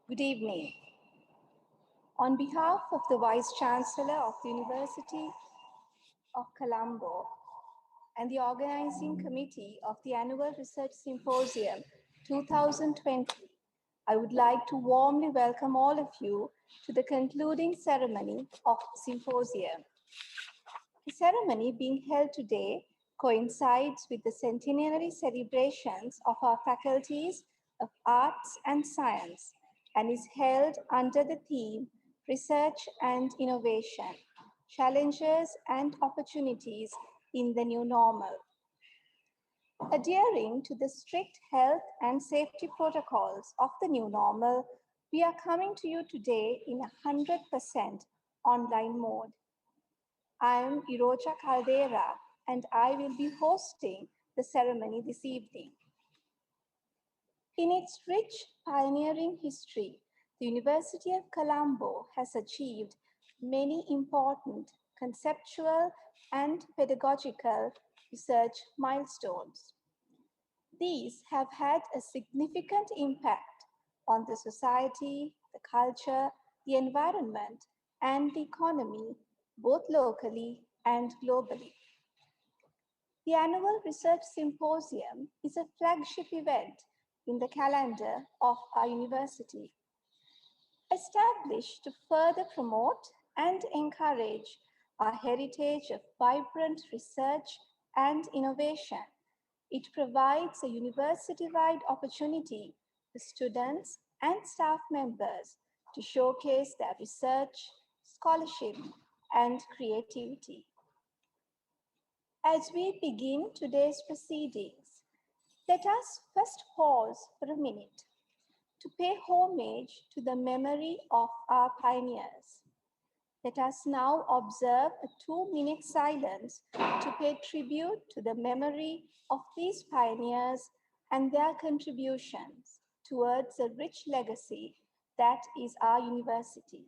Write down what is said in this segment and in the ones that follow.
Good evening. On behalf of the Vice Chancellor of the University of Colombo and the Organizing Committee of the Annual Research Symposium 2020, I would like to warmly welcome all of you to the concluding ceremony of the symposium. The ceremony being held today coincides with the centenary celebrations of our faculties of Arts and Science and is held under the theme Research and Innovation, Challenges and Opportunities in the New Normal. Adhering to the strict health and safety protocols of the new normal, we are coming to you today in 100% online mode. I am Irocha Caldera, and I will be hosting the ceremony this evening. In its rich pioneering history, the University of Colombo has achieved many important conceptual and pedagogical research milestones. These have had a significant impact on the society, the culture, the environment, and the economy, both locally and globally. The annual Research Symposium is a flagship event in the calendar of our university. Established to further promote and encourage our heritage of vibrant research and innovation, it provides a university-wide opportunity for students and staff members to showcase their research, scholarship, and creativity. As we begin today's proceedings, let us first pause for a minute to pay homage to the memory of our pioneers. Let us now observe a 2-minute silence to pay tribute to the memory of these pioneers and their contributions towards a rich legacy that is our university.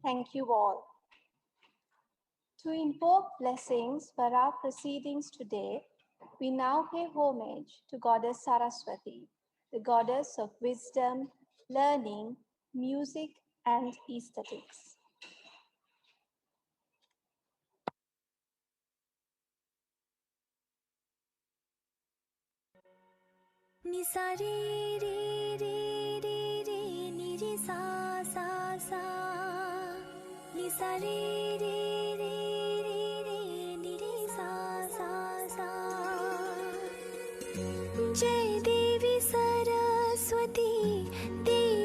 Thank you all. To invoke blessings for our proceedings today, we now pay homage to Goddess Saraswati, the goddess of wisdom, learning, music, and aesthetics. Ni sa re re re re re ni re sa sa sa ni sa re re re re re ni re sa sa sa Jai Devi Saraswati Devi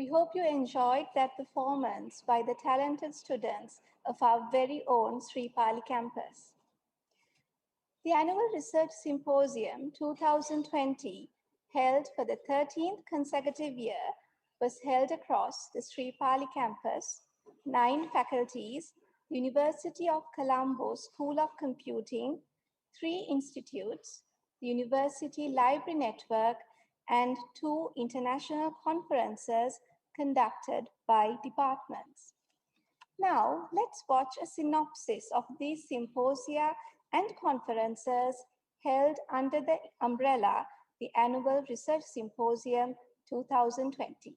We hope you enjoyed that performance by the talented students of our very own Sri Pali campus. The Annual Research Symposium 2020, held for the 13th consecutive year, was held across the Sri Pali campus, 9 faculties, University of Colombo School of Computing, 3 institutes, the University Library Network, and 2 international conferences conducted by departments. Now, let's watch a synopsis of these symposia and conferences held under the umbrella, the Annual Research Symposium 2020.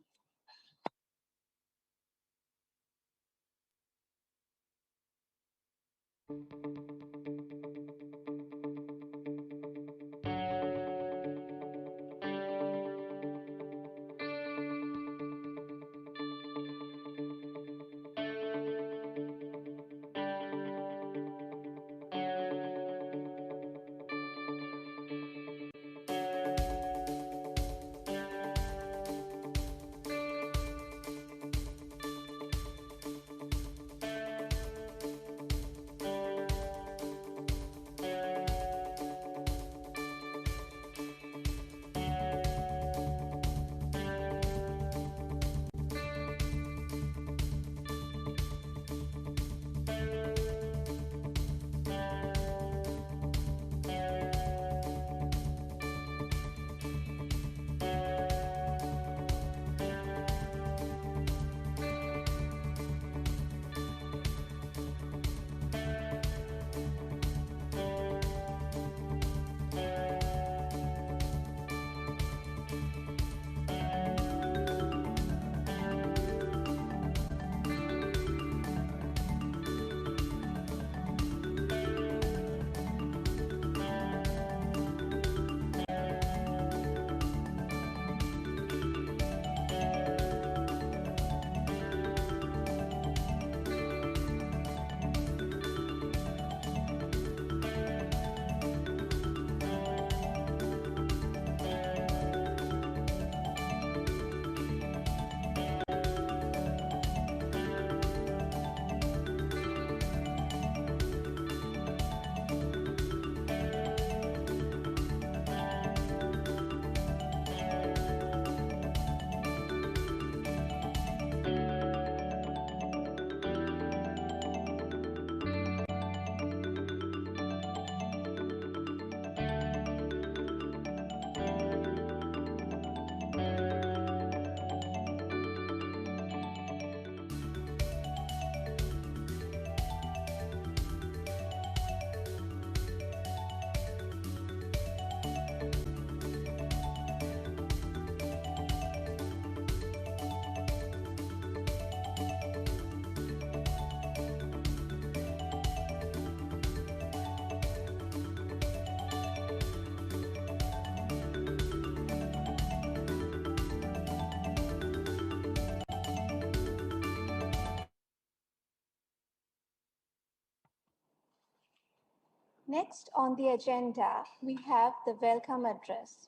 Next on the agenda, we have the welcome address.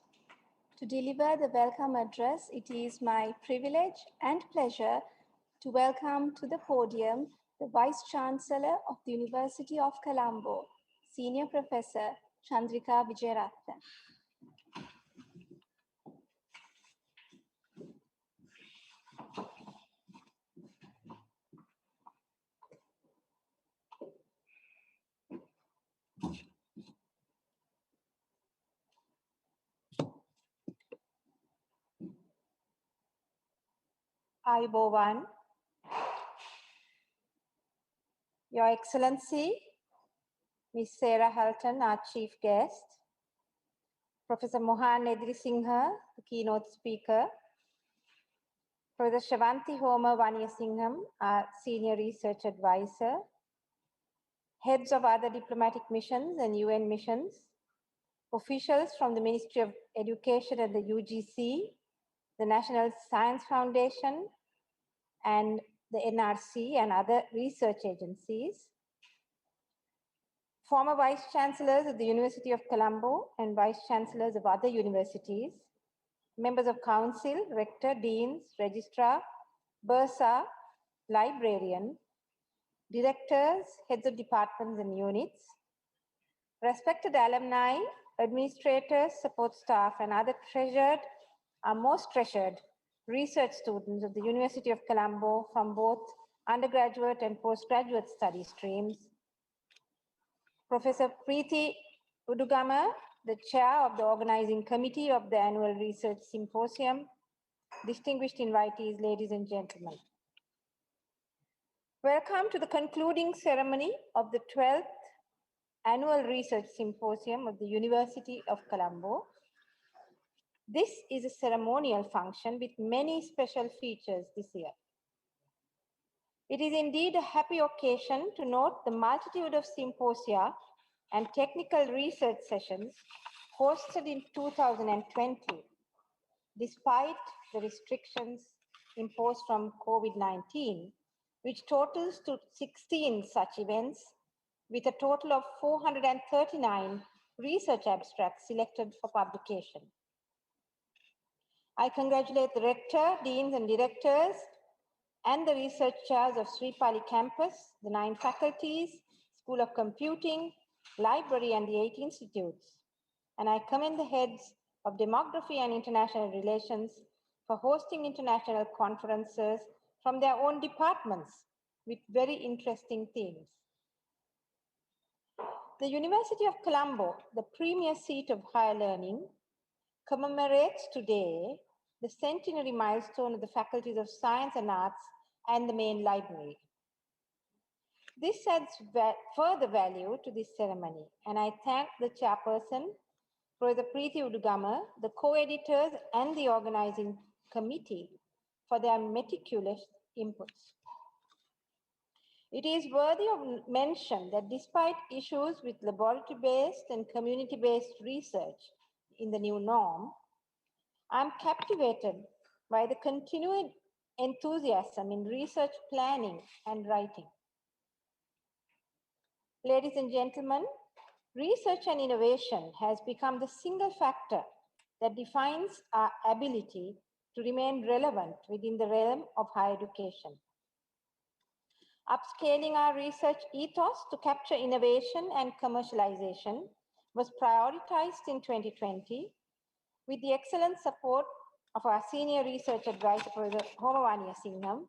To deliver the welcome address, it is my privilege and pleasure to welcome to the podium the Vice Chancellor of the University of Colombo, Senior Professor Chandrika Vijayaratnam. Ayubowan, Your Excellency, Ms. Sarah Halton, our Chief Guest, Professor Mohan Edri Singer, the keynote speaker, Professor Shravanti Homer Vaniyasingham, our Senior Research Advisor, heads of other diplomatic missions and UN missions, officials from the Ministry of Education and the UGC, the National Science Foundation, and the NRC and other research agencies, former Vice Chancellors of the University of Colombo and Vice Chancellors of other universities, members of council, rector, deans, registrar, bursar, librarian, directors, heads of departments and units, respected alumni, administrators, support staff, and other treasured, our most treasured research students of the University of Colombo from both undergraduate and postgraduate study streams, Professor Preeti Udugama, the chair of the organizing committee of the annual research symposium, distinguished invitees, ladies and gentlemen. Welcome to the concluding ceremony of the 12th annual research symposium of the University of Colombo. This is a ceremonial function with many special features this year. It is indeed a happy occasion to note the multitude of symposia and technical research sessions hosted in 2020, despite the restrictions imposed from COVID-19, which totals to 16 such events, with a total of 439 research abstracts selected for publication. I congratulate the rector, deans and directors and the research chairs of Sri Pali campus, the 9 faculties, School of Computing, Library and the 8 institutes. And I commend the heads of Demography and International Relations for hosting international conferences from their own departments with very interesting themes. The University of Colombo, the premier seat of higher learning, commemorates today the centenary milestone of the faculties of Science and Arts and the main library. This adds further value to this ceremony, and I thank the chairperson, Professor Preeti Udugama, the co-editors and the organizing committee for their meticulous inputs. It is worthy of mention that despite issues with laboratory-based and community-based research in the new norm, I'm captivated by the continued enthusiasm in research planning and writing. Ladies and gentlemen, research and innovation has become the single factor that defines our ability to remain relevant within the realm of higher education. Upscaling our research ethos to capture innovation and commercialization was prioritized in 2020 with the excellent support of our senior research advisor, Professor Homer Vaniyasingham,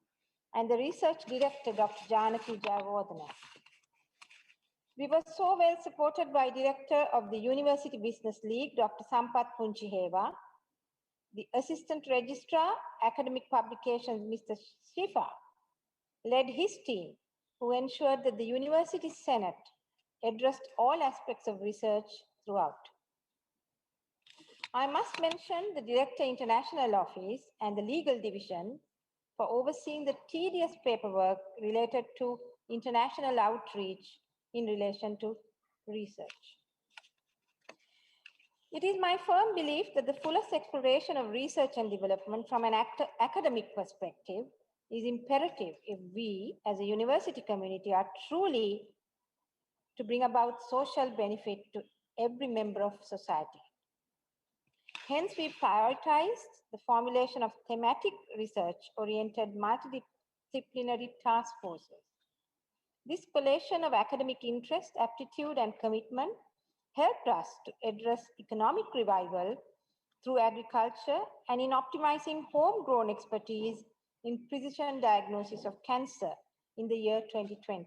and the research director, Dr. Janaki Jayawardena. We were so well supported by Director of the University Business League, Dr. Sampath Punchiheva, the Assistant Registrar, Academic Publications, Mr. Shifa, led his team, who ensured that the University Senate addressed all aspects of research throughout. I must mention the Director International Office and the Legal Division for overseeing the tedious paperwork related to international outreach in relation to research. It is my firm belief that the fullest exploration of research and development from an academic perspective is imperative if we, as a university community, are truly to bring about social benefit to every member of society. Hence, we prioritized the formulation of thematic research-oriented multidisciplinary task forces. This collation of academic interest, aptitude, and commitment helped us to address economic revival through agriculture and in optimizing homegrown expertise in precision diagnosis of cancer in the year 2020.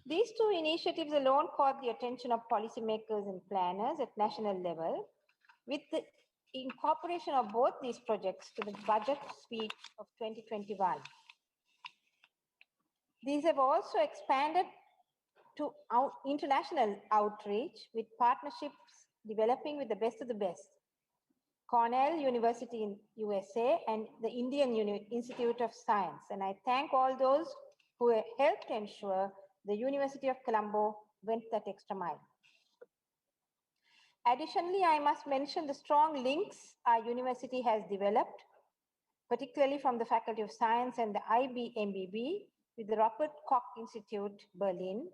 These 2 initiatives alone caught the attention of policymakers and planners at national level, with the incorporation of both these projects to the budget speech of 2021. These have also expanded to international outreach with partnerships developing with the best of the best. Cornell University in USA, and the Indian Institute of Science. And I thank all those who helped ensure the University of Colombo went that extra mile. Additionally, I must mention the strong links our university has developed, particularly from the Faculty of Science and the IBMBB with the Robert Koch Institute, Berlin,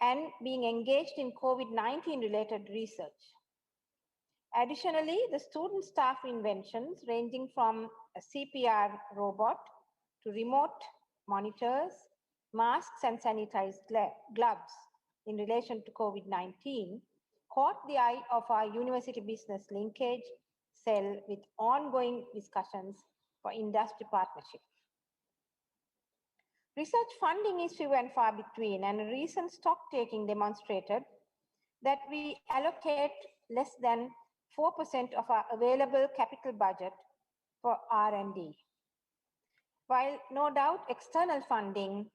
and being engaged in COVID-19 related research. Additionally, the student staff inventions ranging from a CPR robot to remote monitors, masks and sanitized gloves in relation to COVID-19 caught the eye of our university business linkage cell with ongoing discussions for industry partnership. Research funding is few and far between, and a recent stock taking demonstrated that we allocate less than 4% of our available capital budget for R&D. While no doubt external funding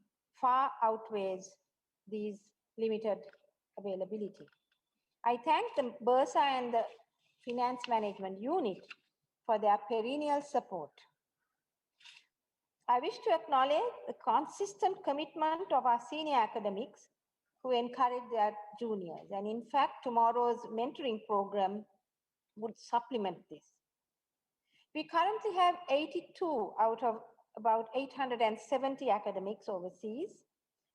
far outweighs these limited availability. I thank the Bursa and the Finance Management Unit for their perennial support. I wish to acknowledge the consistent commitment of our senior academics who encourage their juniors. And in fact, tomorrow's mentoring program would supplement this. We currently have 82 out of about 870 academics overseas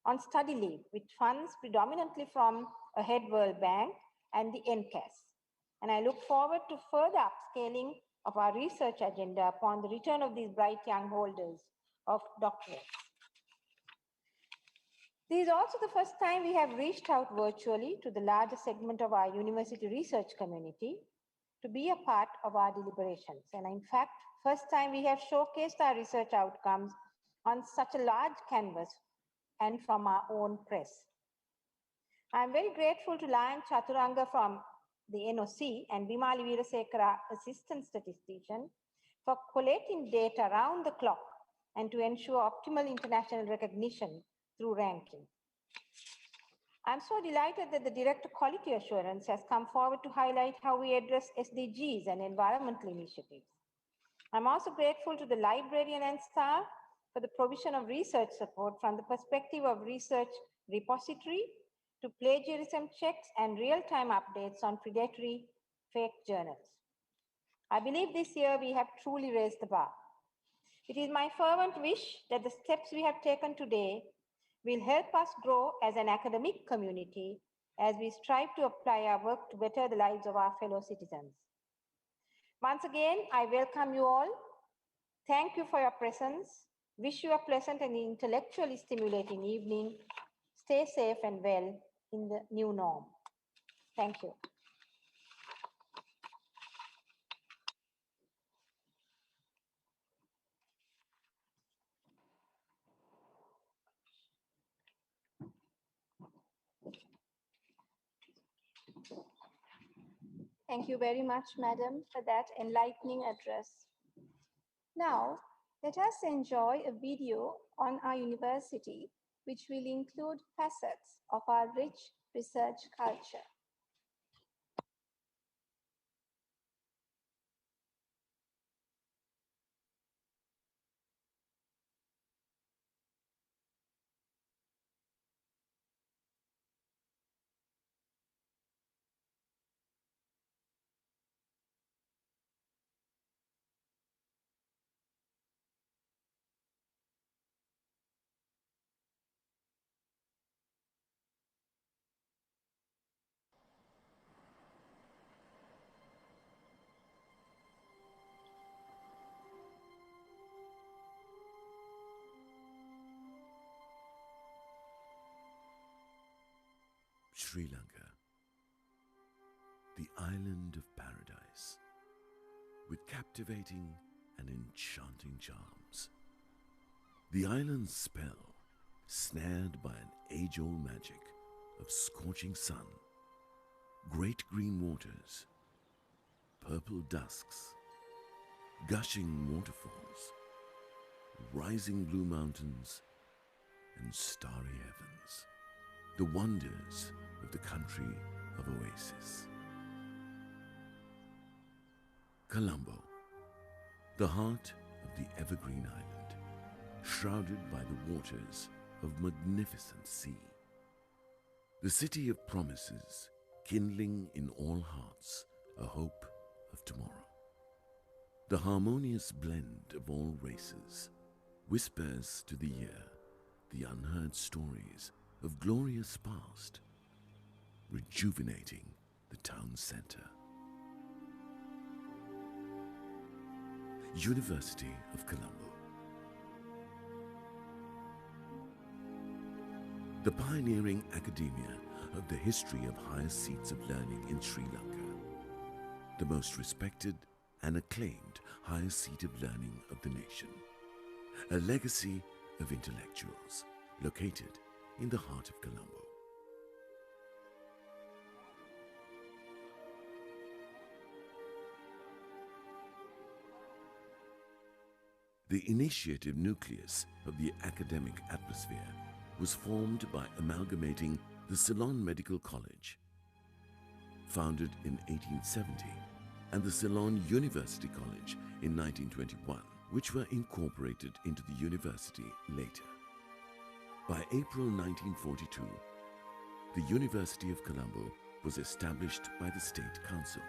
on study leave with funds predominantly from Ahead World Bank and the NCAS. And I look forward to further upscaling of our research agenda upon the return of these bright young holders of doctorates. This is also the first time we have reached out virtually to the larger segment of our university research community to be a part of our deliberations. And in fact, first time we have showcased our research outcomes on such a large canvas and from our own press. I'm very grateful to Lion Chaturanga from the NOC and Bimali Veerasekara, assistant statistician, for collating data around the clock and to ensure optimal international recognition through ranking. I'm so delighted that the Director Quality Assurance has come forward to highlight how we address SDGs and environmental initiatives. I'm also grateful to the librarian and staff for the provision of research support from the perspective of research repository to plagiarism checks and real-time updates on predatory fake journals. I believe this year we have truly raised the bar. It is my fervent wish that the steps we have taken today will help us grow as an academic community as we strive to apply our work to better the lives of our fellow citizens. Once again, I welcome you all. Thank you for your presence. Wish you a pleasant and intellectually stimulating evening. Stay safe and well in the new norm. Thank you. Thank you very much, Madam, for that enlightening address. Now, let us enjoy a video on our university, which will include facets of our rich research culture. Sri Lanka, the island of paradise, with captivating and enchanting charms. The island's spell, snared by an age-old magic of scorching sun, great green waters, purple dusks, gushing waterfalls, rising blue mountains, and starry heavens, the wonders of the country of oasis. Colombo, the heart of the evergreen island, shrouded by the waters of magnificent sea. The city of promises, kindling in all hearts a hope of tomorrow. The harmonious blend of all races whispers to the ear the unheard stories of glorious past, rejuvenating the town center. University of Colombo. The pioneering academia of the history of higher seats of learning in Sri Lanka, the most respected and acclaimed higher seat of learning of the nation, a legacy of intellectuals located in the heart of Colombo. The initiative nucleus of the academic atmosphere was formed by amalgamating the Ceylon Medical College, founded in 1870, and the Ceylon University College in 1921, which were incorporated into the university later. By April 1942, the University of Colombo was established by the State Council.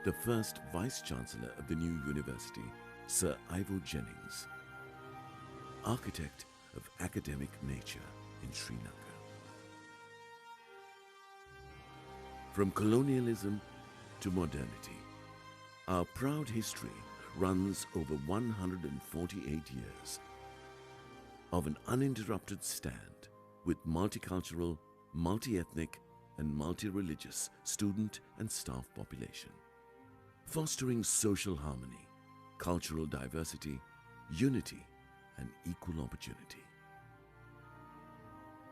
The first Vice-Chancellor of the new university, Sir Ivo Jennings, architect of academic nature in Sri Lanka. From colonialism to modernity, our proud history runs over 148 years of an uninterrupted stand with multicultural, multi-ethnic, and multi-religious student and staff population, fostering social harmony, cultural diversity, unity, and equal opportunity.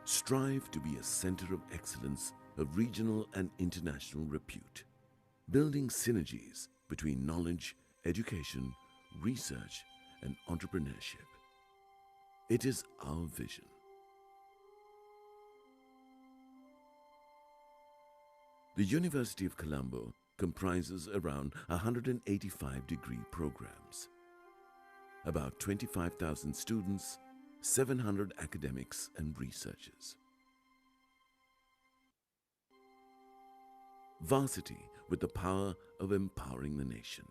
Strive to be a center of excellence of regional and international repute, building synergies between knowledge, education, research, and entrepreneurship. It is our vision. The University of Colombo comprises around 185 degree programs, about 25,000 students, 700 academics and researchers. Varsity with the power of empowering the nation.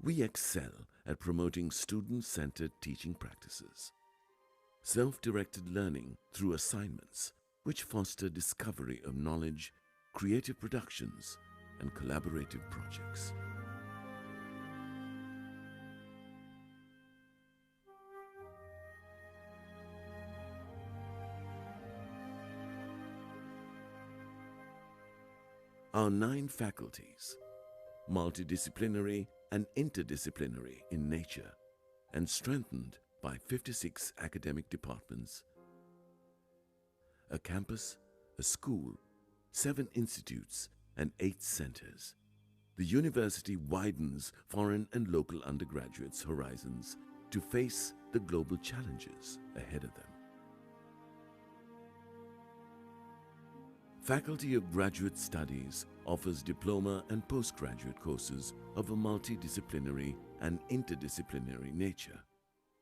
We excel at promoting student-centered teaching practices, self-directed learning through assignments which foster discovery of knowledge, creative productions, and collaborative projects. Our 9 faculties, multidisciplinary and interdisciplinary in nature, and strengthened by 56 academic departments, a campus, a school, 7 institutes, and 8 centers. The university widens foreign and local undergraduates' horizons to face the global challenges ahead of them. Faculty of Graduate Studies offers diploma and postgraduate courses of a multidisciplinary and interdisciplinary nature,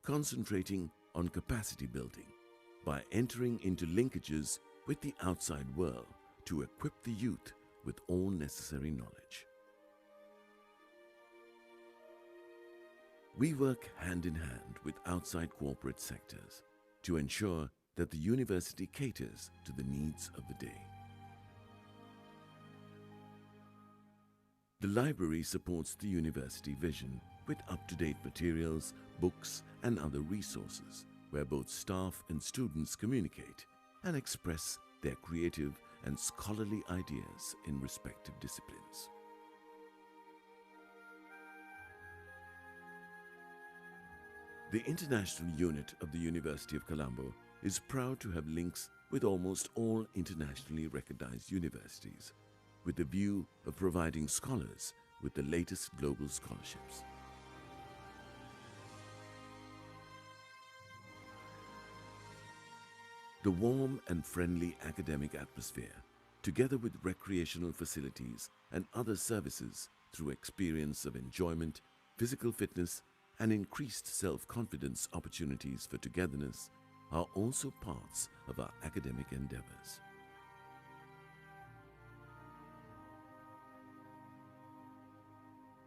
concentrating on capacity building by entering into linkages with the outside world to equip the youth with all necessary knowledge. We work hand in hand with outside corporate sectors to ensure that the university caters to the needs of the day. The library supports the university vision with up-to-date materials, books, and other resources where both staff and students communicate and express their creative and scholarly ideas in respective disciplines. The international unit of the University of Colombo is proud to have links with almost all internationally recognized universities, with the view of providing scholars with the latest global scholarships. The warm and friendly academic atmosphere, together with recreational facilities and other services through experience of enjoyment, physical fitness, and increased self-confidence opportunities for togetherness are also parts of our academic endeavors.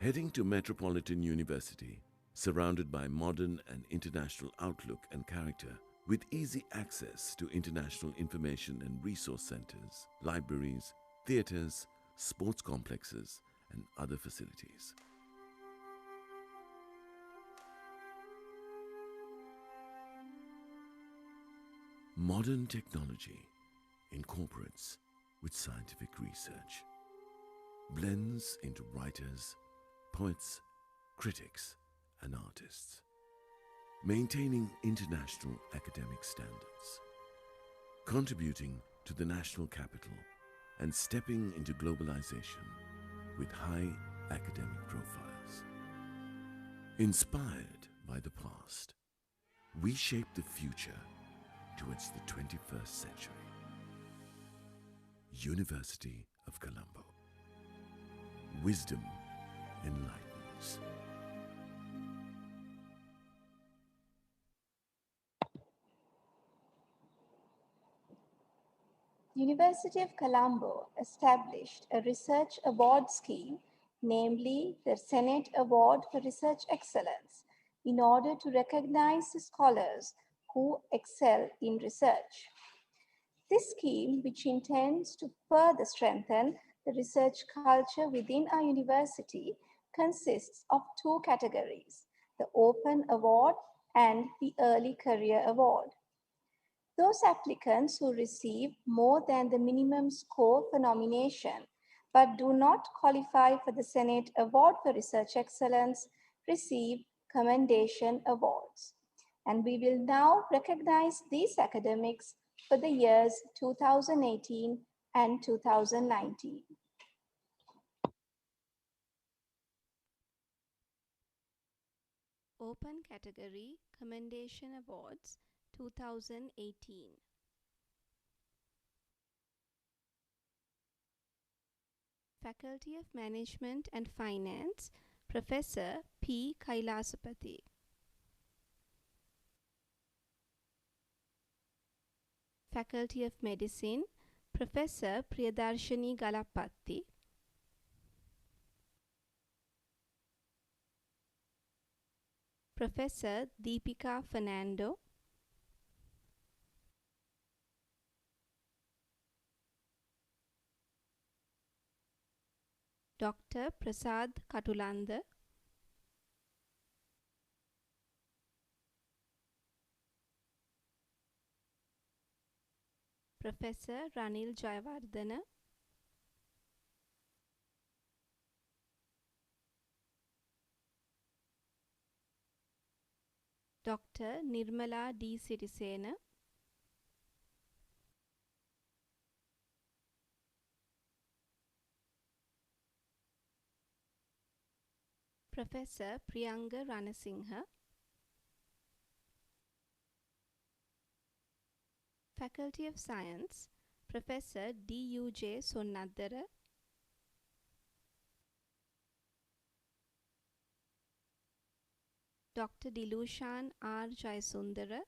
Heading to Metropolitan University, surrounded by modern and international outlook and character, with easy access to international information and resource centers, libraries, theaters, sports complexes, and other facilities. Modern technology incorporates with scientific research, blends into writers, poets, critics, and artists, maintaining international academic standards, contributing to the national capital, and stepping into globalization with high academic profiles. Inspired by the past, we shape the future towards the 21st century. University of Colombo. Wisdom enlightens. University of Colombo established a research award scheme, namely the Senate Award for Research Excellence, in order to recognize the scholars who excel in research. This scheme, which intends to further strengthen the research culture within our university, consists of two categories, the Open Award and the Early Career Award. Those applicants who receive more than the minimum score for nomination but do not qualify for the Senate Award for Research Excellence receive Commendation Awards. And we will now recognize these academics for the years 2018 and 2019. Open Category Commendation Awards 2018. Faculty of Management and Finance, Professor P. Kailasapati. Faculty of Medicine, Professor Priyadarshini Galapatti. Professor Deepika Fernando. Dr. Prasad Katulanda. Professor Ranil Jayawardena. Dr. Nirmala D. Sirisena. Professor Priyanga Ranasinghe. Faculty of Science, Professor D.U.J. Sonnadara. Dr. Dilushan R. Jayasundara.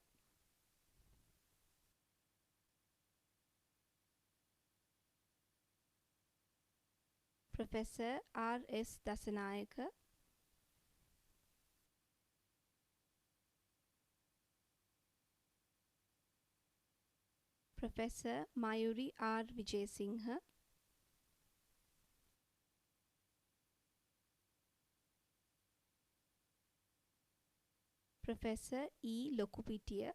Professor R. S. Dasanayaka. Professor Mayuri R. Vijayasinghe. Professor E. Lokupitiya.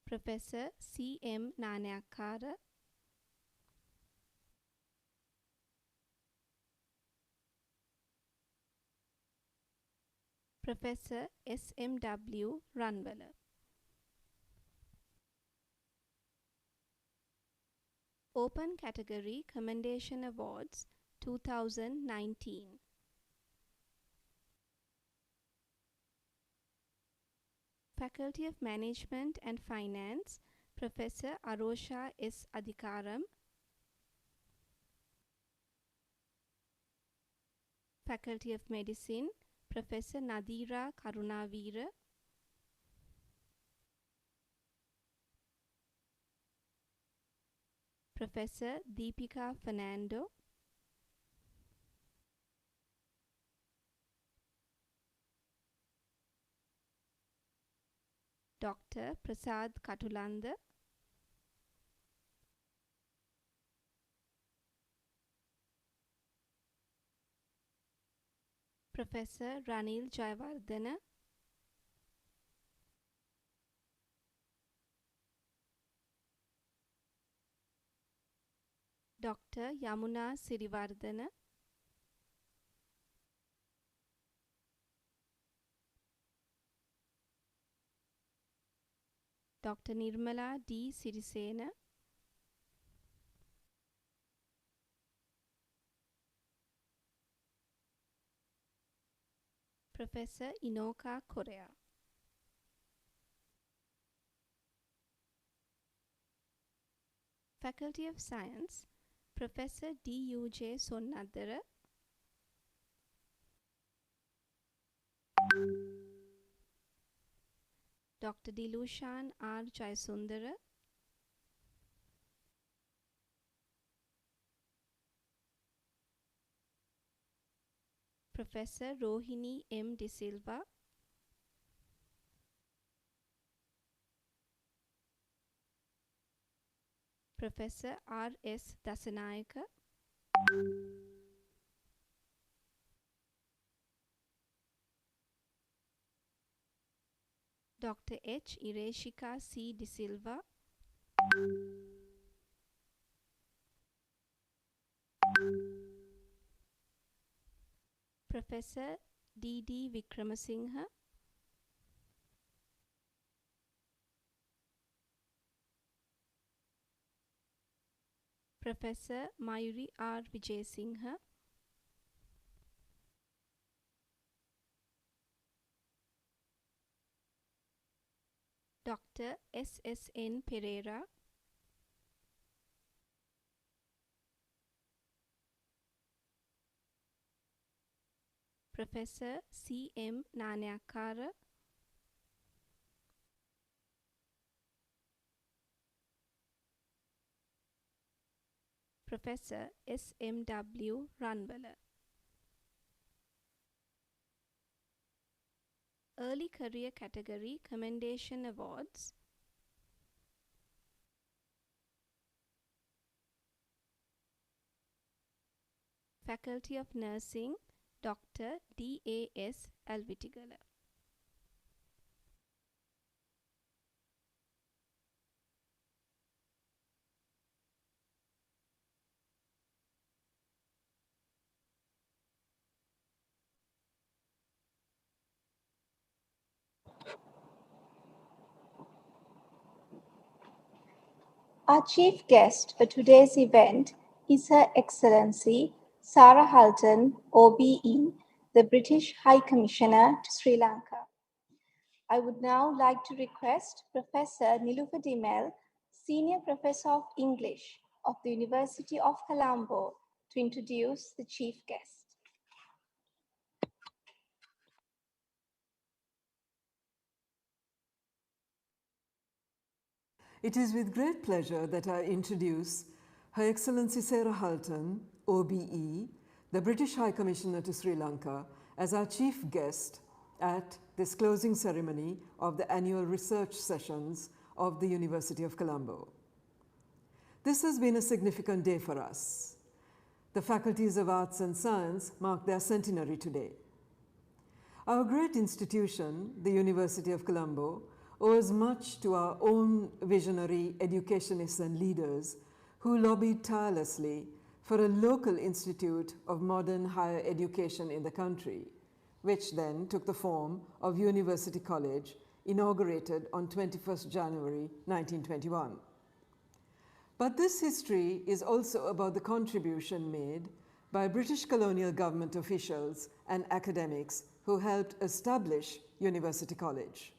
Professor C. M. Nanayakara. Professor S. M. W. Ranwala. Open Category Commendation Awards 2019. Faculty of Management and Finance, Professor Arosha S. Adhikaram, Faculty of Medicine, Professor Nadira Karunavira, Professor Deepika Fernando, Dr. Prasad Katulanda, Professor Ranil Jayawardena, Dr. Yamuna Sirivardhana, Dr. Nirmala D. Sirisena, Professor Inoka Korea. Faculty of Science, Professor D.U.J. Sonnadara, Dr. Dilushan R. Jayasundara, Professor Rohini M. De Silva, Professor R. S. Dasanayaka, Dr. H. Ireshika C. De Silva, Professor D. D. Vikramasinghe, Professor Mayuri R. Vijayasinghe, Dr. S. S. N. Pereira, Professor C. M. Nanayakkara, Professor S. M. W. Ranwala. Early Career Category Commendation Awards, Faculty of Nursing, Dr. D. A. S. Alvitigala. Our chief guest for today's event is Her Excellency Sarah Halton, OBE, the British High Commissioner to Sri Lanka. I would now like to request Professor Nilufer Dimel, Senior Professor of English of the University of Colombo, to introduce the chief guest. It is with great pleasure that I introduce Her Excellency Sarah Halton, OBE, the British High Commissioner to Sri Lanka, as our chief guest at this closing ceremony of the annual research sessions of the University of Colombo. This has been a significant day for us. The faculties of Arts and Science mark their centenary today. Our great institution, the University of Colombo, owes much to our own visionary educationists and leaders who lobbied tirelessly for a local institute of modern higher education in the country, which then took the form of University College, inaugurated on 21st January 1921. But this history is also about the contribution made by British colonial government officials and academics who helped establish University College.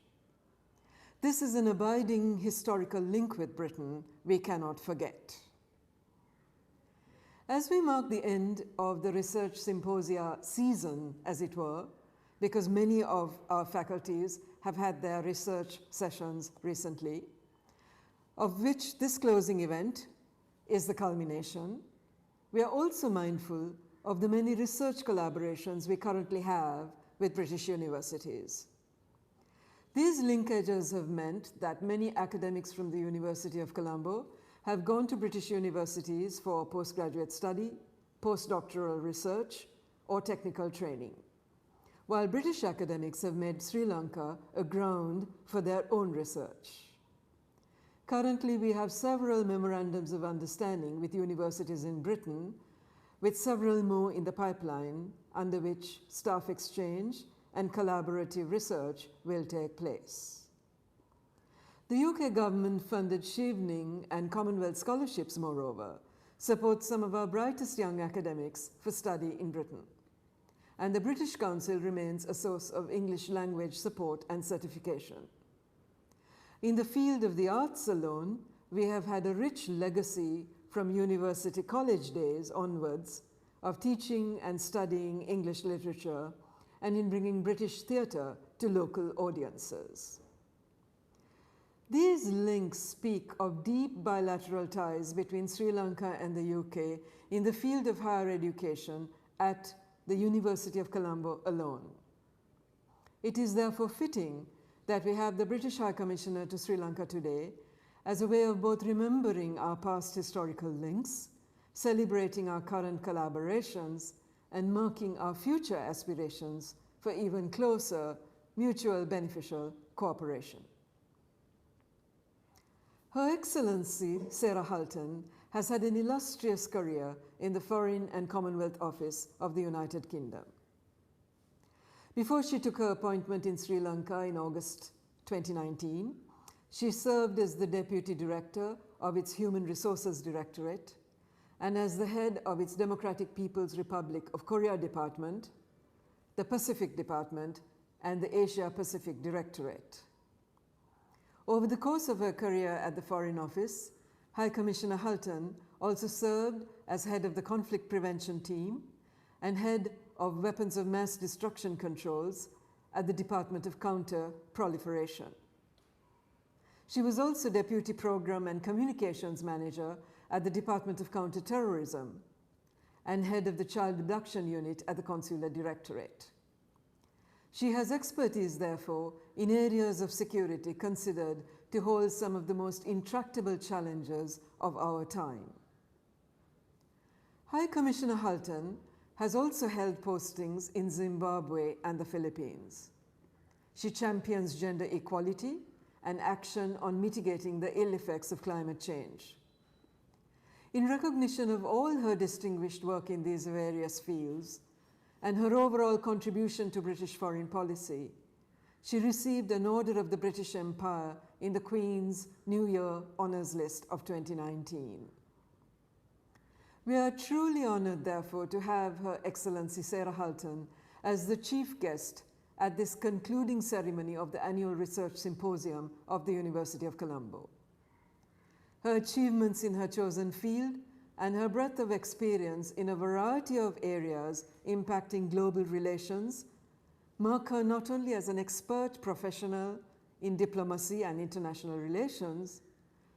This is an abiding historical link with Britain we cannot forget. As we mark the end of the research symposia season, as it were, because many of our faculties have had their research sessions recently, of which this closing event is the culmination, we are also mindful of the many research collaborations we currently have with British universities. These linkages have meant that many academics from the University of Colombo have gone to British universities for postgraduate study, postdoctoral research, or technical training, while British academics have made Sri Lanka a ground for their own research. Currently, we have several memorandums of understanding with universities in Britain, with several more in the pipeline, under which staff exchange and collaborative research will take place. The UK government-funded Chevening and Commonwealth scholarships, moreover, support some of our brightest young academics for study in Britain. And the British Council remains a source of English language support and certification. In the field of the arts alone, we have had a rich legacy from university college days onwards of teaching and studying English literature and in bringing British theatre to local audiences. These links speak of deep bilateral ties between Sri Lanka and the UK in the field of higher education at the University of Colombo alone. It is therefore fitting that we have the British High Commissioner to Sri Lanka today as a way of both remembering our past historical links, celebrating our current collaborations, and marking our future aspirations for even closer, mutual beneficial cooperation. Her Excellency Sarah Hulton has had an illustrious career in the Foreign and Commonwealth Office of the United Kingdom. Before she took her appointment in Sri Lanka in August 2019, she served as the Deputy Director of its Human Resources Directorate and as the head of its Democratic People's Republic of Korea Department, the Pacific Department, and the Asia Pacific Directorate. Over the course of her career at the Foreign Office, High Commissioner Hulton also served as head of the Conflict Prevention Team and head of Weapons of Mass Destruction Controls at the Department of Counter-Proliferation. She was also Deputy Program and Communications Manager at the Department of Counter-Terrorism and head of the Child Abduction Unit at the Consular Directorate. She has expertise, therefore, in areas of security considered to hold some of the most intractable challenges of our time. High Commissioner Hulton has also held postings in Zimbabwe and the Philippines. She champions gender equality and action on mitigating the ill effects of climate change. In recognition of all her distinguished work in these various fields and her overall contribution to British foreign policy, she received an Order of the British Empire in the Queen's New Year Honours List of 2019. We are truly honoured, therefore, to have Her Excellency Sarah Hulton as the chief guest at this concluding ceremony of the annual Research Symposium of the University of Colombo. Her achievements in her chosen field and her breadth of experience in a variety of areas impacting global relations mark her not only as an expert professional in diplomacy and international relations,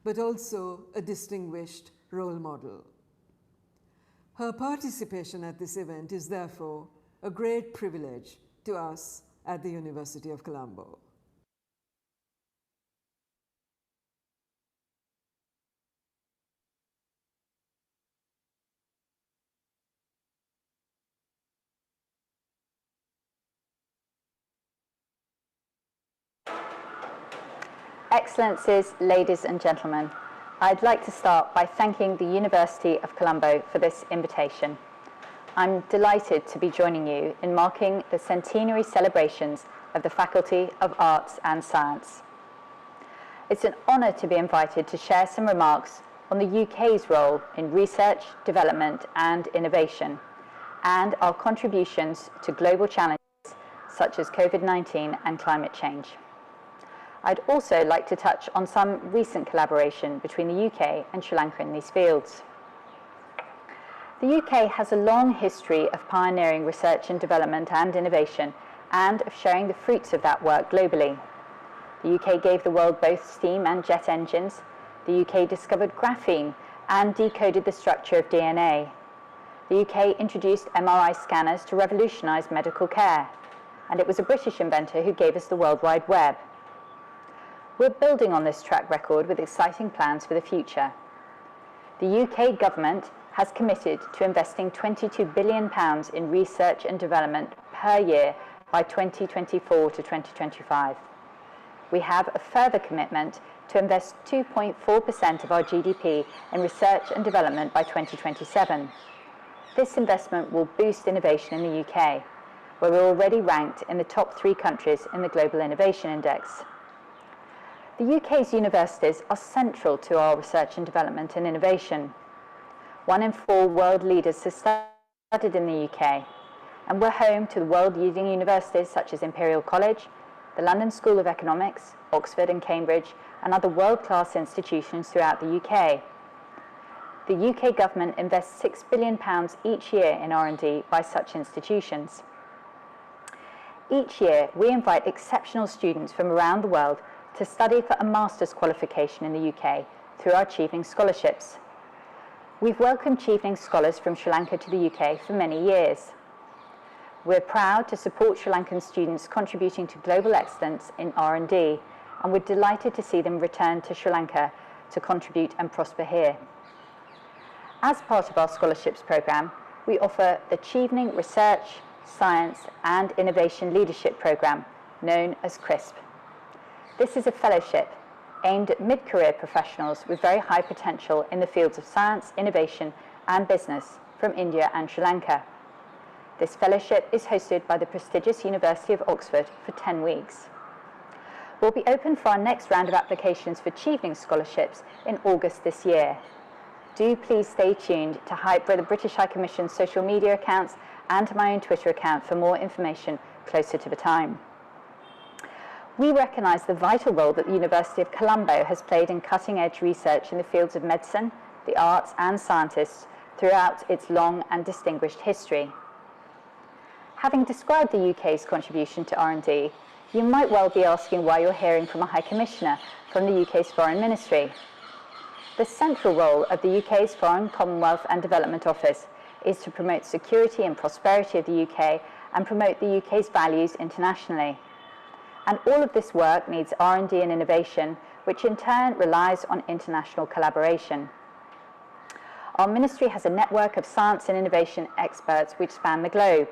but also a distinguished role model. Her participation at this event is therefore a great privilege to us at the University of Colombo. Excellencies, ladies and gentlemen, I'd like to start by thanking the University of Colombo for this invitation. I'm delighted to be joining you in marking the centenary celebrations of the Faculty of Arts and Science. It's an honour to be invited to share some remarks on the UK's role in research, development and innovation, and our contributions to global challenges such as COVID-19 and climate change. I'd also like to touch on some recent collaboration between the UK and Sri Lanka in these fields. The UK has a long history of pioneering research and development and innovation, and of sharing the fruits of that work globally. The UK gave the world both steam and jet engines. The UK discovered graphene and decoded the structure of DNA. The UK introduced MRI scanners to revolutionize medical care, and it was a British inventor who gave us the World Wide Web. We're building on this track record with exciting plans for the future. The UK government has committed to investing £22 billion in research and development per year by 2024 to 2025. We have a further commitment to invest 2.4% of our GDP in research and development by 2027. This investment will boost innovation in the UK, where we're already ranked in the top 3 countries in the Global Innovation Index. The UK's universities are central to our research and development and innovation. 1 in 4 world leaders have studied in the UK, and we're home to the world-leading universities such as Imperial College, the London School of Economics, Oxford and Cambridge, and other world-class institutions throughout the UK. The UK government invests £6 billion each year in R&D by such institutions. Each year, we invite exceptional students from around the world to study for a master's qualification in the UK through our Achieving Scholarships. We've welcomed Achieving Scholars from Sri Lanka to the UK for many years. We're proud to support Sri Lankan students contributing to global excellence in R&D, and we're delighted to see them return to Sri Lanka to contribute and prosper here. As part of our scholarships programme, we offer the Achieving Research, Science and Innovation Leadership Programme, known as CRISP. This is a fellowship aimed at mid-career professionals with very high potential in the fields of science, innovation and business from India and Sri Lanka. This fellowship is hosted by the prestigious University of Oxford for 10 weeks. We'll be open for our next round of applications for Achieving Scholarships in August this year. Do please stay tuned to the British High Commission's social media accounts and to my own Twitter account for more information closer to the time. We recognise the vital role that the University of Colombo has played in cutting-edge research in the fields of medicine, the arts and scientists throughout its long and distinguished history. Having described the UK's contribution to R&D, you might well be asking why you're hearing from a High Commissioner from the UK's Foreign Ministry. The central role of the UK's Foreign, Commonwealth and Development Office is to promote security and prosperity of the UK and promote the UK's values internationally. And all of this work needs R&D and innovation, which in turn relies on international collaboration. Our ministry has a network of science and innovation experts which span the globe.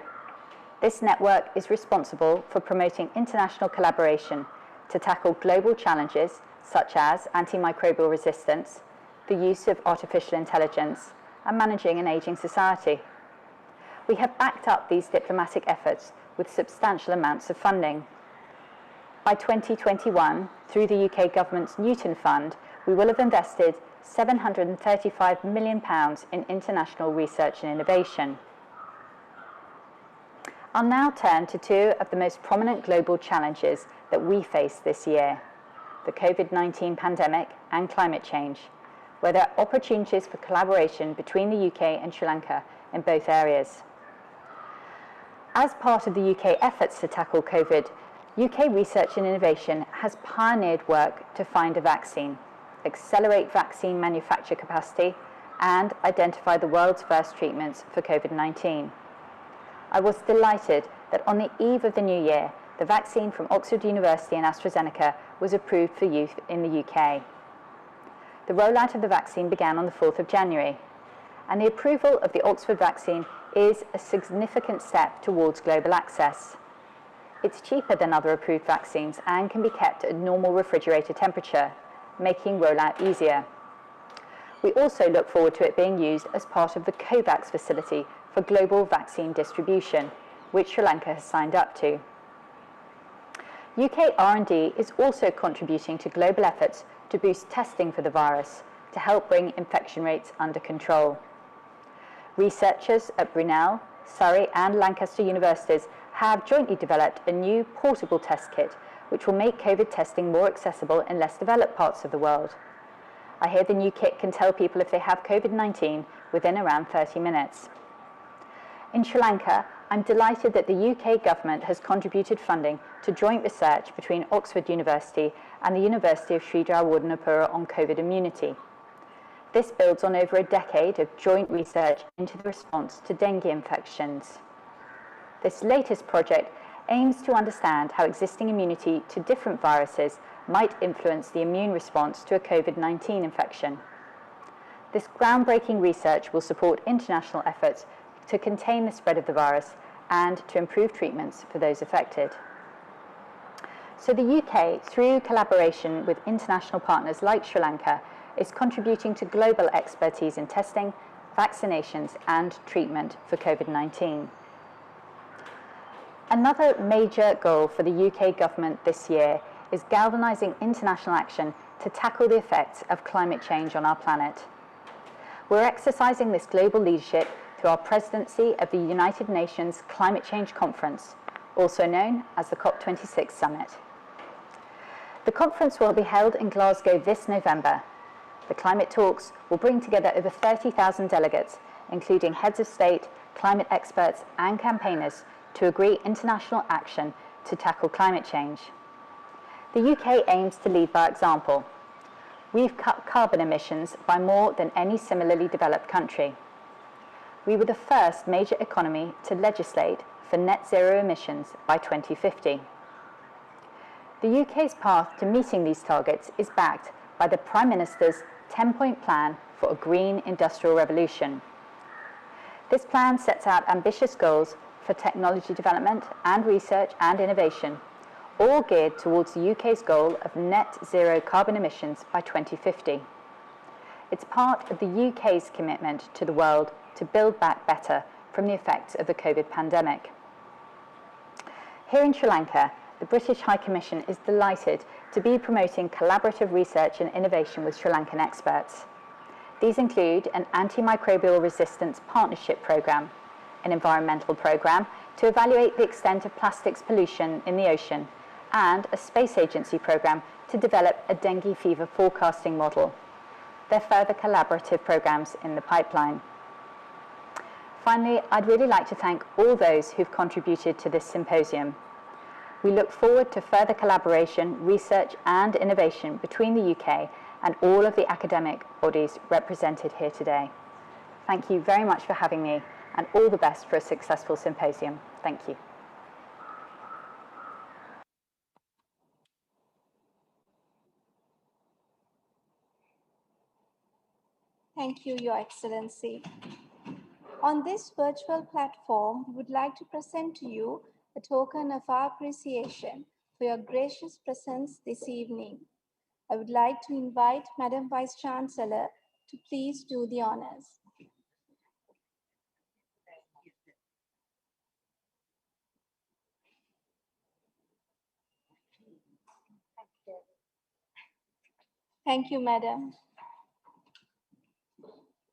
This network is responsible for promoting international collaboration to tackle global challenges such as antimicrobial resistance, the use of artificial intelligence, and managing an ageing society. We have backed up these diplomatic efforts with substantial amounts of funding. By 2021, through the UK government's Newton Fund, we will have invested £735 million in international research and innovation. I'll now turn to 2 of the most prominent global challenges that we face this year, the COVID-19 pandemic and climate change, where there are opportunities for collaboration between the UK and Sri Lanka in both areas. As part of the UK efforts to tackle COVID, UK research and innovation has pioneered work to find a vaccine, accelerate vaccine manufacture capacity, and identify the world's first treatments for COVID-19. I was delighted that on the eve of the new year, the vaccine from Oxford University and AstraZeneca was approved for use in the UK. The rollout of the vaccine began on the 4th of January, and the approval of the Oxford vaccine is a significant step towards global access. It's cheaper than other approved vaccines and can be kept at normal refrigerator temperature, making rollout easier. We also look forward to it being used as part of the COVAX facility for global vaccine distribution, which Sri Lanka has signed up to. UK R&D is also contributing to global efforts to boost testing for the virus to help bring infection rates under control. Researchers at Brunel, Surrey and Lancaster universities have jointly developed a new portable test kit which will make COVID testing more accessible in less developed parts of the world. I hear the new kit can tell people if they have COVID-19 within around 30 minutes. In Sri Lanka, I'm delighted that the UK government has contributed funding to joint research between Oxford University and the University of Sri Jayewardenepura on COVID immunity. This builds on over a decade of joint research into the response to dengue infections. This latest project aims to understand how existing immunity to different viruses might influence the immune response to a COVID-19 infection. This groundbreaking research will support international efforts to contain the spread of the virus and to improve treatments for those affected. So the UK, through collaboration with international partners like Sri Lanka, is contributing to global expertise in testing, vaccinations and treatment for COVID-19. Another major goal for the UK government this year is galvanising international action to tackle the effects of climate change on our planet. We're exercising this global leadership through our presidency of the United Nations Climate Change Conference, also known as the COP26 Summit. The conference will be held in Glasgow this November. The climate talks will bring together over 30,000 delegates, including heads of state, climate experts and campaigners, to agree international action to tackle climate change. The UK aims to lead by example. We've cut carbon emissions by more than any similarly developed country. We were the first major economy to legislate for net zero emissions by 2050. The UK's path to meeting these targets is backed by the Prime Minister's 10-point plan for a green industrial revolution. This plan sets out ambitious goals for technology development and research and innovation, all geared towards the UK's goal of net zero carbon emissions by 2050. It's part of the UK's commitment to the world to build back better from the effects of the COVID pandemic. Here in Sri Lanka, the British High Commission is delighted to be promoting collaborative research and innovation with Sri Lankan experts. These include an antimicrobial resistance partnership programme, an environmental programme to evaluate the extent of plastics pollution in the ocean, and a space agency programme to develop a dengue fever forecasting model. There are further collaborative programmes in the pipeline. Finally, I'd really like to thank all those who've contributed to this symposium. We look forward to further collaboration, research and innovation between the UK and all of the academic bodies represented here today. Thank you very much for having me and all the best for a successful symposium. Thank you. Thank you, Your Excellency. On this virtual platform, we would like to present to you a token of our appreciation for your gracious presence this evening. I would like to invite Madam Vice Chancellor to please do the honors. Thank you, Madam.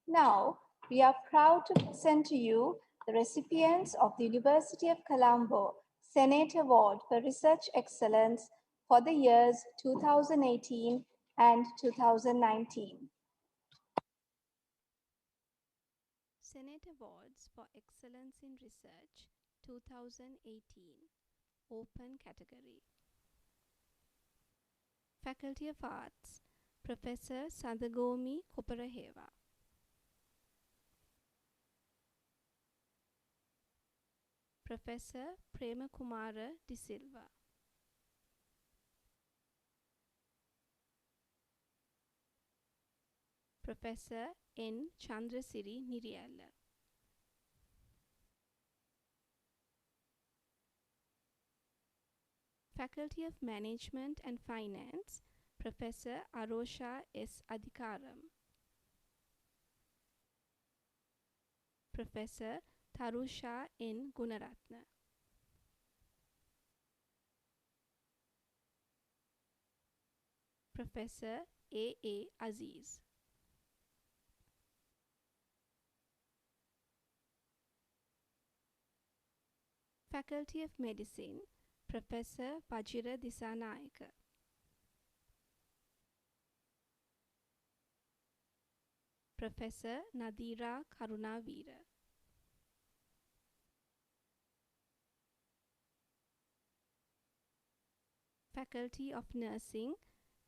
Now, we are proud to present to you the recipients of the University of Colombo Senate Award for Research Excellence for the years 2018 and 2019. Senate Awards for Excellence in Research 2018, Open Category. Faculty of Arts, Professor Sandagomi Koparaheva. Professor Premakumara De Silva. Professor N. Chandrasiri Niriyalla. Faculty of Management and Finance, Professor Arosha S. Adhikaram. Professor Tarusha N. Gunaratna. Professor A. A. Aziz. Faculty of Medicine, Professor Vajira Disanayaka. Professor Nadira Karunavira. Faculty of Nursing,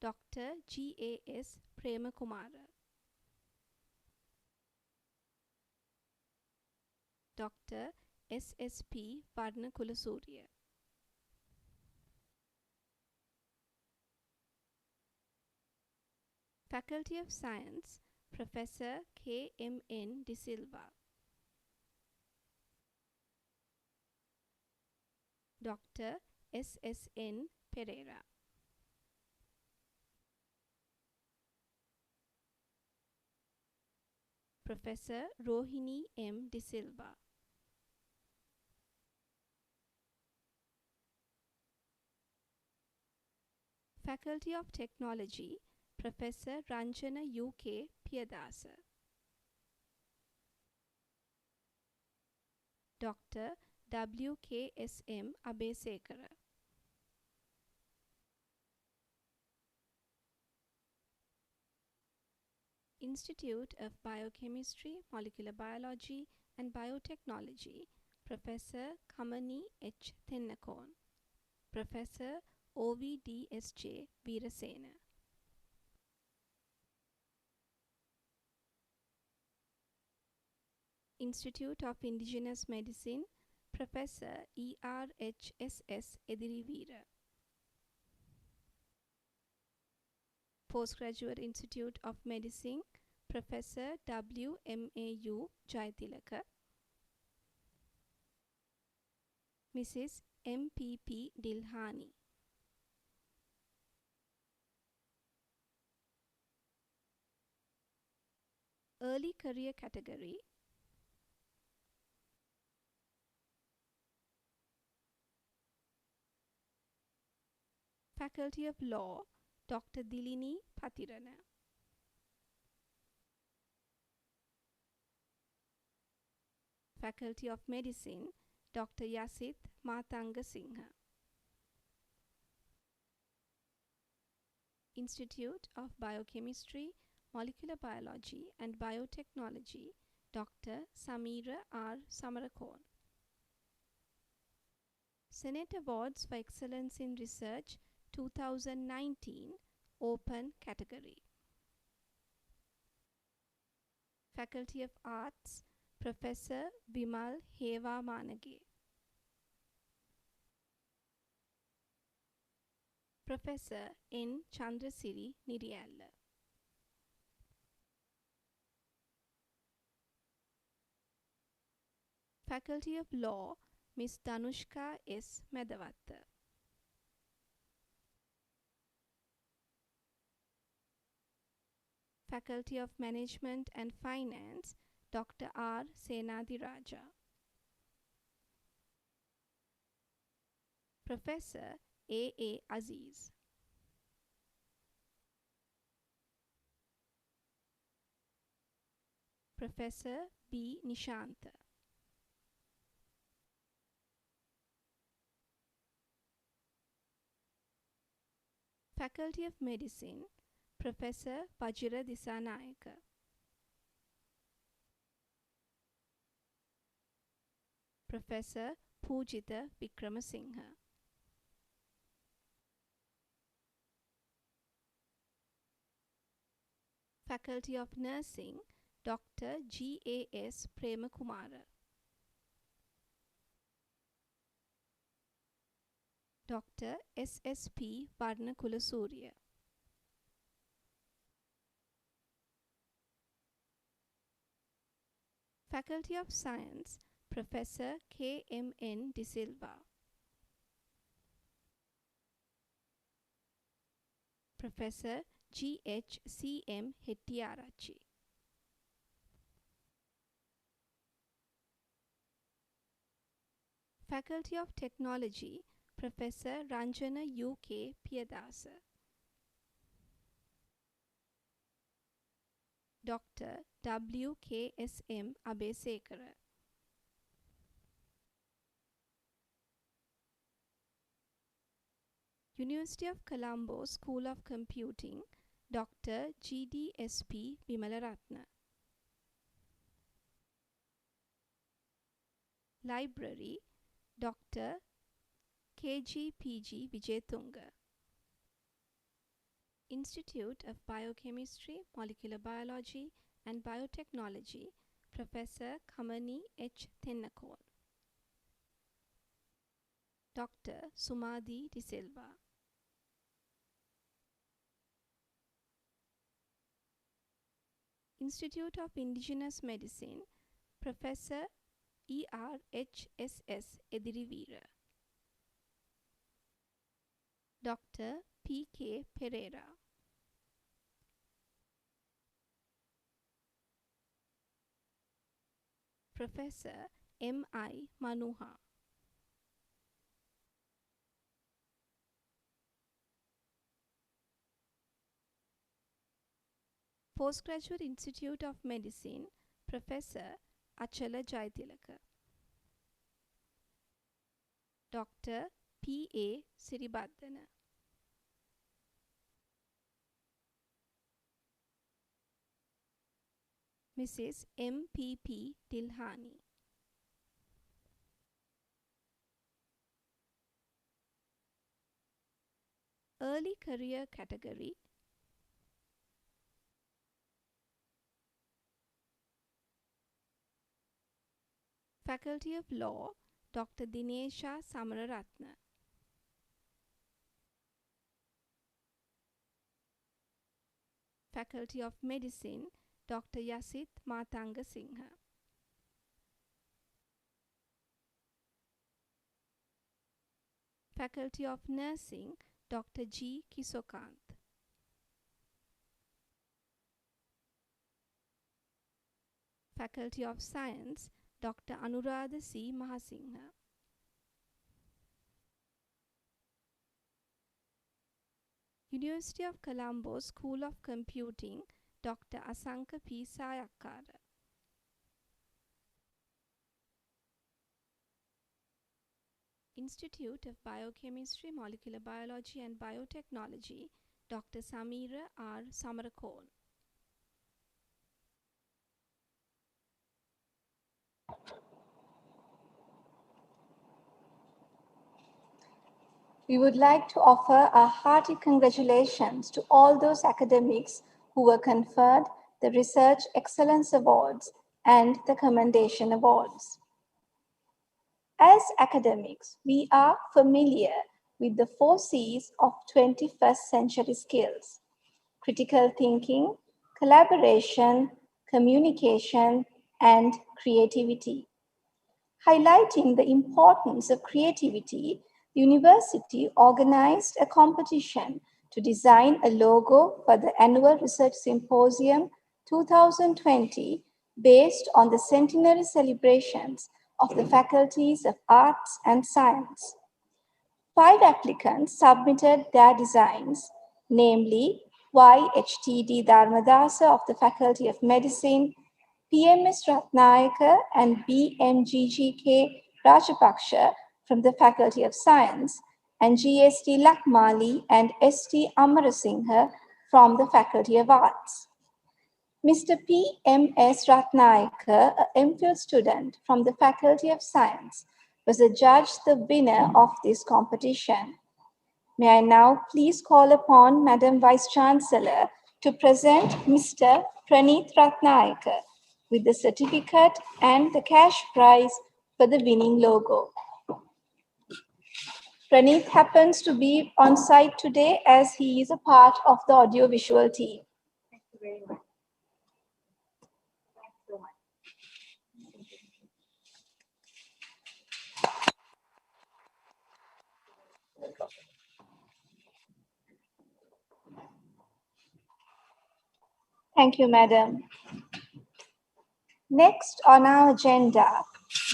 Dr. G.A.S. Premakumara. Dr. S.S.P. Varnakulasuriya. Faculty of Science, Professor K.M.N. De Silva. Dr. S.S.N. Pereira. Professor Rohini M. De Silva. Faculty of Technology, Professor Ranjana U.K. Piyadasa. Dr. W.K.S.M. Abesekara. Institute of Biochemistry, Molecular Biology and Biotechnology, Professor Kamani H. Thennakoon. Professor O.V.D.S.J. Veerasena. Institute of Indigenous Medicine, Professor E.R.H.S.S. Edri Veera. Postgraduate Institute of Medicine, Professor W.M.A.U. Jayatilaka. Mrs. M.P.P. Dilhani. Early Career Category, Faculty of Law, Dr. Dilini Patirana. Faculty of Medicine, Dr. Yasit Matanga Singha. Institute of Biochemistry, Molecular Biology and Biotechnology, Dr. Samira R. Samarakon. Senate Awards for Excellence in Research 2019, Open Category. Faculty of Arts, Professor Bimal Heva Manage. Professor N. Chandrasiri Niriyalla. Faculty of Law, Ms. Danushka S. Medavatta. Faculty of Management and Finance, Dr. R. Senadiraja. Professor A. A. Aziz. Professor B. Nishanta. Faculty of Medicine, Professor Vajira Disanayaka. Professor Pujita Vikramasinghe. Faculty of Nursing, Dr. G.A.S. Premakumara. Dr. S.S.P. Varnakulasuriya. Faculty of Science, Professor K.M.N. De Silva. Professor G.H.C.M. Hettiarachi. Faculty of Technology, Professor Ranjana U.K. Piyadasa. Dr. W.K.S.M. Abesekara. University of Colombo School of Computing, Dr. GDSP Vimalaratna. Library, Dr. KGPG Vijayatunga. Institute of Biochemistry, Molecular Biology and Biotechnology, Professor Kamani H. Tennakol. Dr. Sumadi De Silva. Institute of Indigenous Medicine, Professor ERHSS Edri Dr. P.K. Pereira. Professor M.I. Manuha. Postgraduate Institute of Medicine, Professor Achala Jaitilaka. Dr. P.A. Siribaddana. Mrs. M.P.P. Dilhani. Early Career Category, Faculty of Law, Dr. Dinesha Samararatna. Faculty of Medicine, Dr. Yasit Matanga Singha. Faculty of Nursing, Dr. G. Kisokant. Faculty of Science, Dr. Anuradha C. Mahasingha. University of Colombo School of Computing, Dr. Asanka P. Sayakara. Institute of Biochemistry, Molecular Biology and Biotechnology, Dr. Samira R. Samarakol. We would like to offer our hearty congratulations to all those academics who were conferred the Research Excellence Awards and the Commendation Awards. As academics, we are familiar with the 4 C's of 21st century skills: critical thinking, collaboration, communication, and creativity. Highlighting the importance of creativity, the university organized a competition to design a logo for the annual Research Symposium 2020 based on the centenary celebrations of the faculties of Arts and Science. 5 applicants submitted their designs, namely YHTD Dharmadasa of the Faculty of Medicine, PMS Ratnayaka and BMGGK Rajapaksha from the Faculty of Science, and GST Lakmali and ST Amarasinghe from the Faculty of Arts. Mr. PMS Ratnayaka, an MPhil student from the Faculty of Science, was adjudged the winner of this competition. May I now please call upon Madam Vice Chancellor to present Mr. Praneeth Ratnayaka with the certificate and the cash prize for the winning logo. Praneeth happens to be on site today as he is a part of the audiovisual team. Thank you very much. Thank you so much. Thank you, Madam. Next on our agenda,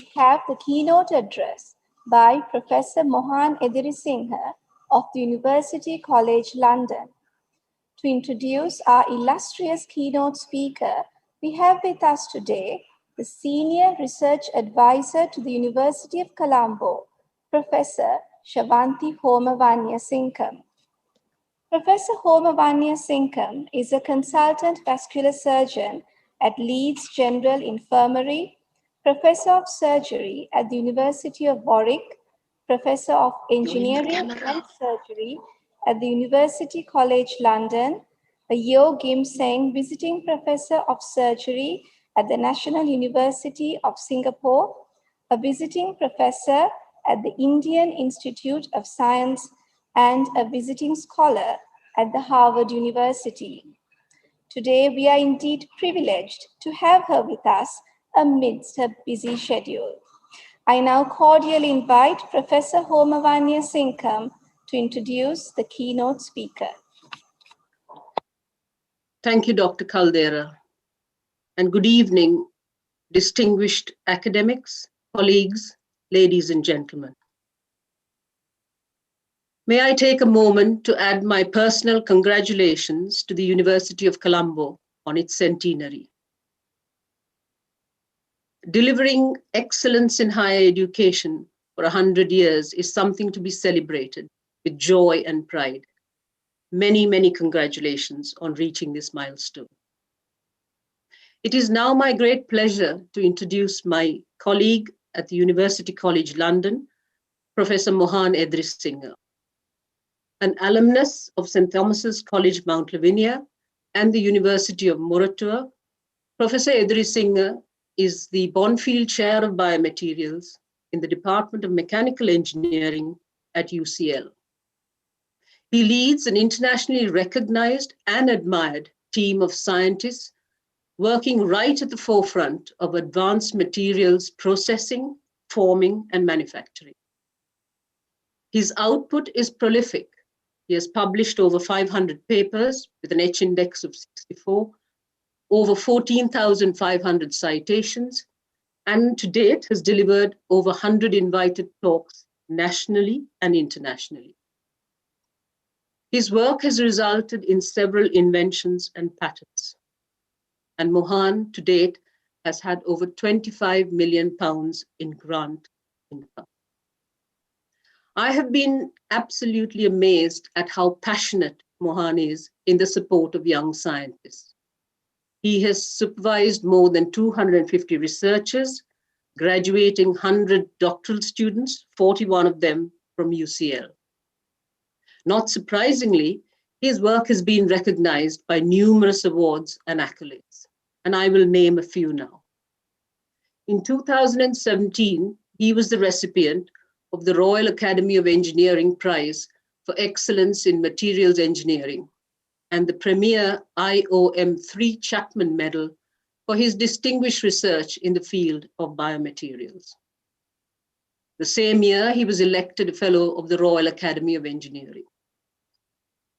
we have the keynote address by Professor Mohan Edri Singer of the University College London. To introduce our illustrious keynote speaker, we have with us today the Senior Research Advisor to the University of Colombo, Professor Shavanti Homavanya Singham. Professor Homavanya Singham is a consultant vascular surgeon at Leeds General Infirmary, Professor of Surgery at the University of Warwick, Professor of Engineering and Surgery at the University College London, a Yeo Gim Seng Visiting Professor of Surgery at the National University of Singapore, a Visiting Professor at the Indian Institute of Science, and a Visiting Scholar at the Harvard University. Today, we are indeed privileged to have her with us amidst her busy schedule. I now cordially invite Professor Homavanya Singham to introduce the keynote speaker. Thank you, Dr. Caldera, and good evening, distinguished academics, colleagues, ladies and gentlemen. May I take a moment to add my personal congratulations to the University of Colombo on its centenary. Delivering excellence in higher education for 100 years is something to be celebrated with joy and pride. Many, many congratulations on reaching this milestone. It is now my great pleasure to introduce my colleague at the University College London, Professor Mohan Edri Singer, an alumnus of St. Thomas's College, Mount Lavinia, and the University of Moratuwa. Professor Edri Singer is the Bonfield Chair of Biomaterials in the Department of Mechanical Engineering at UCL. He leads an internationally recognized and admired team of scientists working right at the forefront of advanced materials processing, forming, and manufacturing. His output is prolific. He has published over 500 papers with an H index of 64, over 14,500 citations, and to date has delivered over 100 invited talks nationally and internationally. His work has resulted in several inventions and patents. And Mohan, to date, has had over £25 million in grant income. I have been absolutely amazed at how passionate Mohan is in the support of young scientists. He has supervised more than 250 researchers, graduating 100 doctoral students, 41 of them from UCL. Not surprisingly, his work has been recognized by numerous awards and accolades, and I will name a few now. In 2017, he was the recipient of the Royal Academy of Engineering Prize for Excellence in Materials Engineering and the premier IOM3 Chapman Medal for his distinguished research in the field of biomaterials. The same year, he was elected a Fellow of the Royal Academy of Engineering.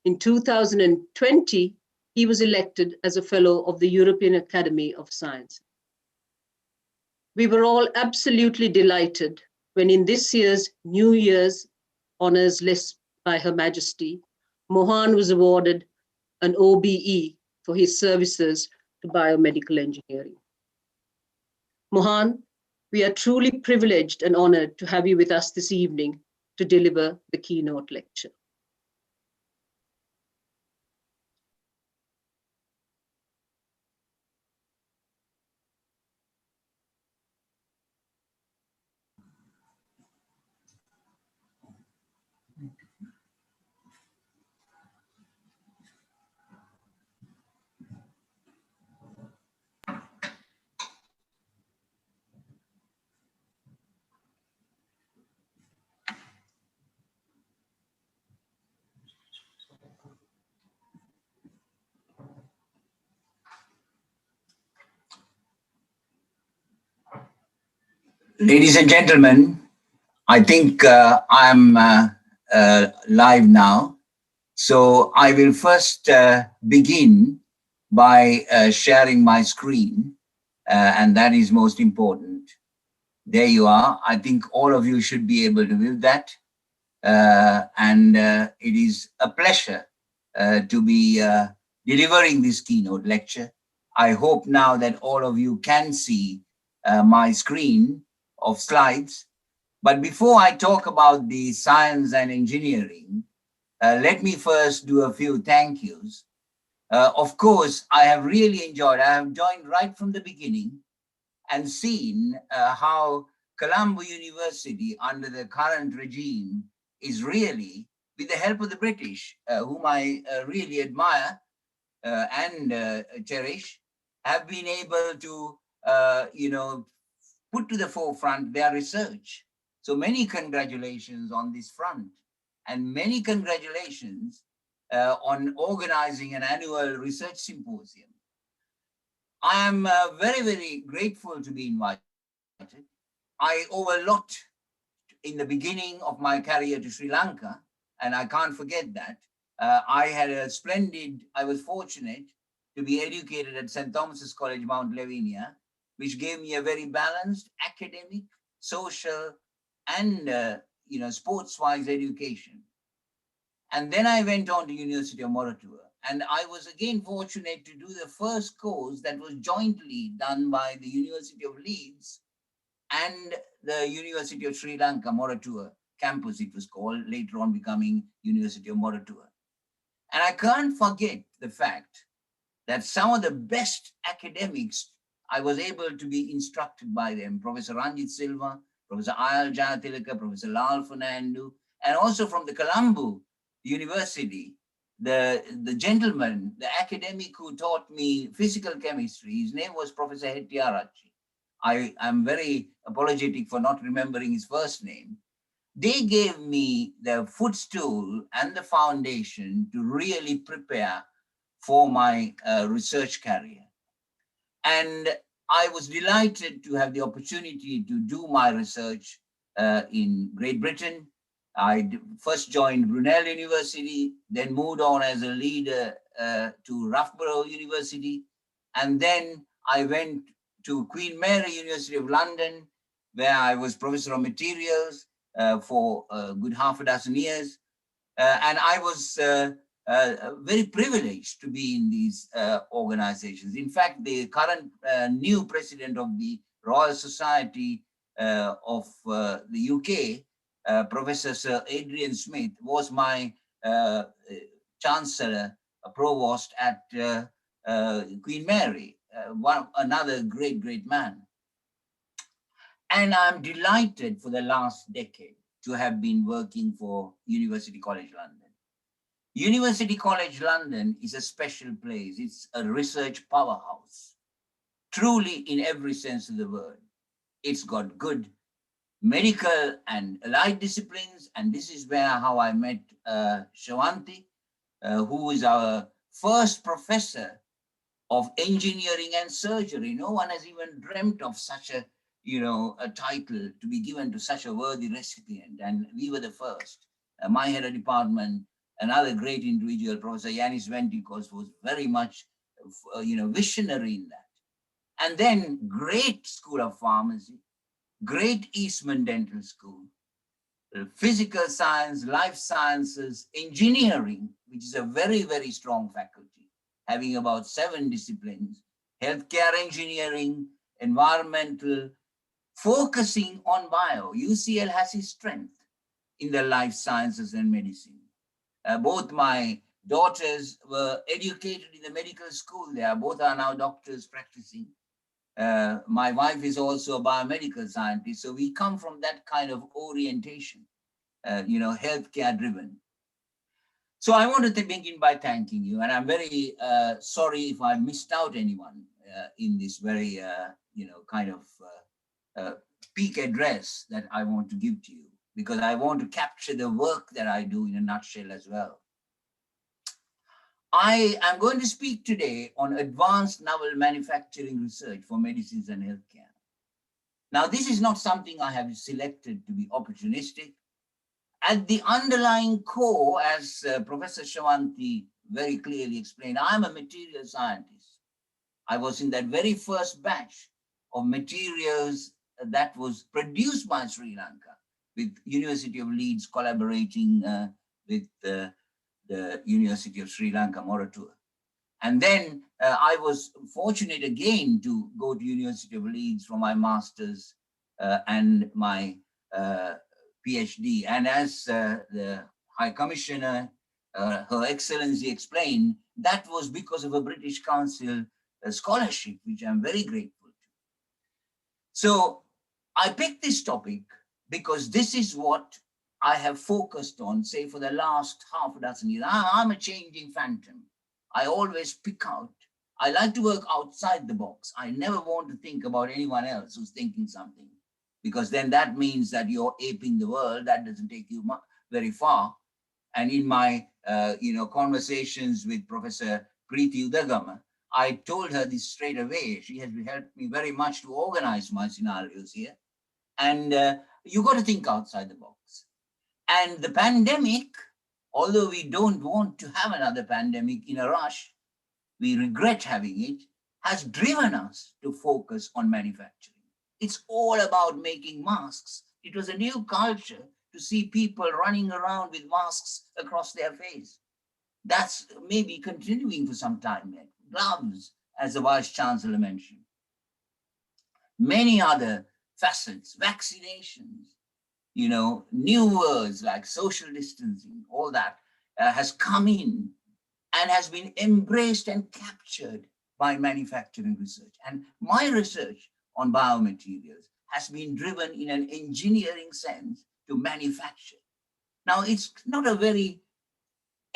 In 2020, he was elected as a Fellow of the European Academy of Science. We were all absolutely delighted when in this year's New Year's Honours list by Her Majesty, Mohan was awarded an OBE for his services to biomedical engineering. Mohan, we are truly privileged and honoured to have you with us this evening to deliver the keynote lecture. Ladies and gentlemen, I think I'm live now. So I will first begin by sharing my screen, and that is most important. There you are. I think all of you should be able to view that. And it is a pleasure to be delivering this keynote lecture. I hope now that all of you can see my screen of slides. But before I talk about the science and engineering, let me first do a few thank yous. Of course, I have really enjoyed, I have joined right from the beginning and seen how Colombo University under the current regime is really, with the help of the British, whom I really admire and cherish, have been able to, put to the forefront their research. So many congratulations on this front, and many congratulations on organizing an annual research symposium. I am very, very grateful to be invited. I owe a lot in the beginning of my career to Sri Lanka, and I can't forget that. I was fortunate to be educated at St. Thomas's College, Mount Lavinia, which gave me a very balanced academic, social, and sports-wise education. And then I went on to University of Moratuwa, and I was again fortunate to do the first course that was jointly done by the University of Leeds and the University of Sri Lanka, Moratuwa campus it was called, later on becoming University of Moratuwa. And I can't forget the fact that some of the best academics I was able to be instructed by them, Professor Ranjit Silva, Professor Ayal Janatilaka, Professor Lal Fernando, and also from the Colombo University, the gentleman, the academic who taught me physical chemistry, his name was Professor Hettiarachchi. I'm very apologetic for not remembering his first name. They gave me the footstool and the foundation to really prepare for my research career. And I was delighted to have the opportunity to do my research in Great Britain. I first joined Brunel University, then moved on as a leader to Roughborough University. And then I went to Queen Mary University of London, where I was Professor of Materials for a good half a dozen years. And I was very privileged to be in these organizations. In fact, the current new president of the Royal Society of the UK, Professor Sir Adrian Smith, was my chancellor, provost at Queen Mary, another great, great man. And I'm delighted for the last decade to have been working for University College London. University College London is a special place. It's a research powerhouse, truly in every sense of the word. It's got good medical and allied disciplines, and this is how I met Shwanti, who is our first professor of engineering and surgery. No one has even dreamt of such a title to be given to such a worthy recipient, and we were the first. My head of department, another great individual, Professor Yanis Ventikos, was very much, visionary in that. And then great School of Pharmacy, great Eastman Dental School, physical science, life sciences, engineering, which is a very, very strong faculty, having about 7 disciplines, healthcare engineering, environmental, focusing on bio. UCL has its strength in the life sciences and medicine. Both my daughters were educated in the medical school there. Both are now doctors practicing. My wife is also a biomedical scientist. So we come from that kind of orientation, healthcare driven. So I want to begin by thanking you. And I'm very sorry if I missed out anyone in this very, peak address that I want to give to you, because I want to capture the work that I do in a nutshell as well. I am going to speak today on advanced novel manufacturing research for medicines and healthcare. Now, this is not something I have selected to be opportunistic. At the underlying core, as Professor Shwanti very clearly explained, I'm a material scientist. I was in that very first batch of materials that was produced by Sri Lanka, with University of Leeds collaborating with the University of Sri Lanka, Moratuwa. And then I was fortunate again to go to University of Leeds for my master's and my PhD. And as the High Commissioner, Her Excellency explained, that was because of a British Council scholarship, which I'm very grateful to. So I picked this topic because this is what I have focused on, say, for the last half a dozen years. I'm a changing phantom. I always pick out. I like to work outside the box. I never want to think about anyone else who's thinking something, because then that means that you're aping the world. That doesn't take you very far. And in my conversations with Professor Preeti Udagama, I told her this straight away. She has helped me very much to organize my scenarios here. And you got to think outside the box. And the pandemic, although we don't want to have another pandemic in a rush, we regret having it, has driven us to focus on manufacturing. It's all about making masks. It was a new culture to see people running around with masks across their face. That's maybe continuing for some time yet. Gloves, as the Vice Chancellor mentioned. Many other facets, vaccinations, new words like social distancing, all that has come in and has been embraced and captured by manufacturing research. And my research on biomaterials has been driven in an engineering sense to manufacture. Now, it's not a very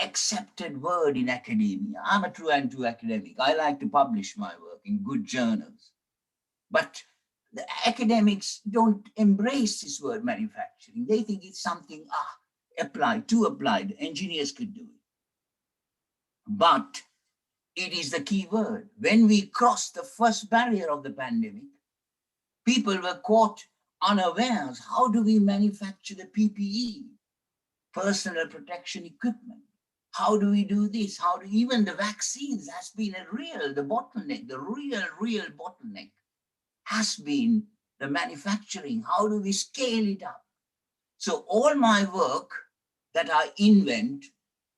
accepted word in academia. I'm a true and true academic. I like to publish my work in good journals. But the academics don't embrace this word manufacturing. They think it's something applied. Engineers could do it. But it is the key word. When we crossed the first barrier of the pandemic, people were caught unawares. How do we manufacture the PPE, personal protection equipment? How do we do this? Even the vaccines has been the bottleneck, the real bottleneck has been the manufacturing. How do we scale it up? So all my work that I invent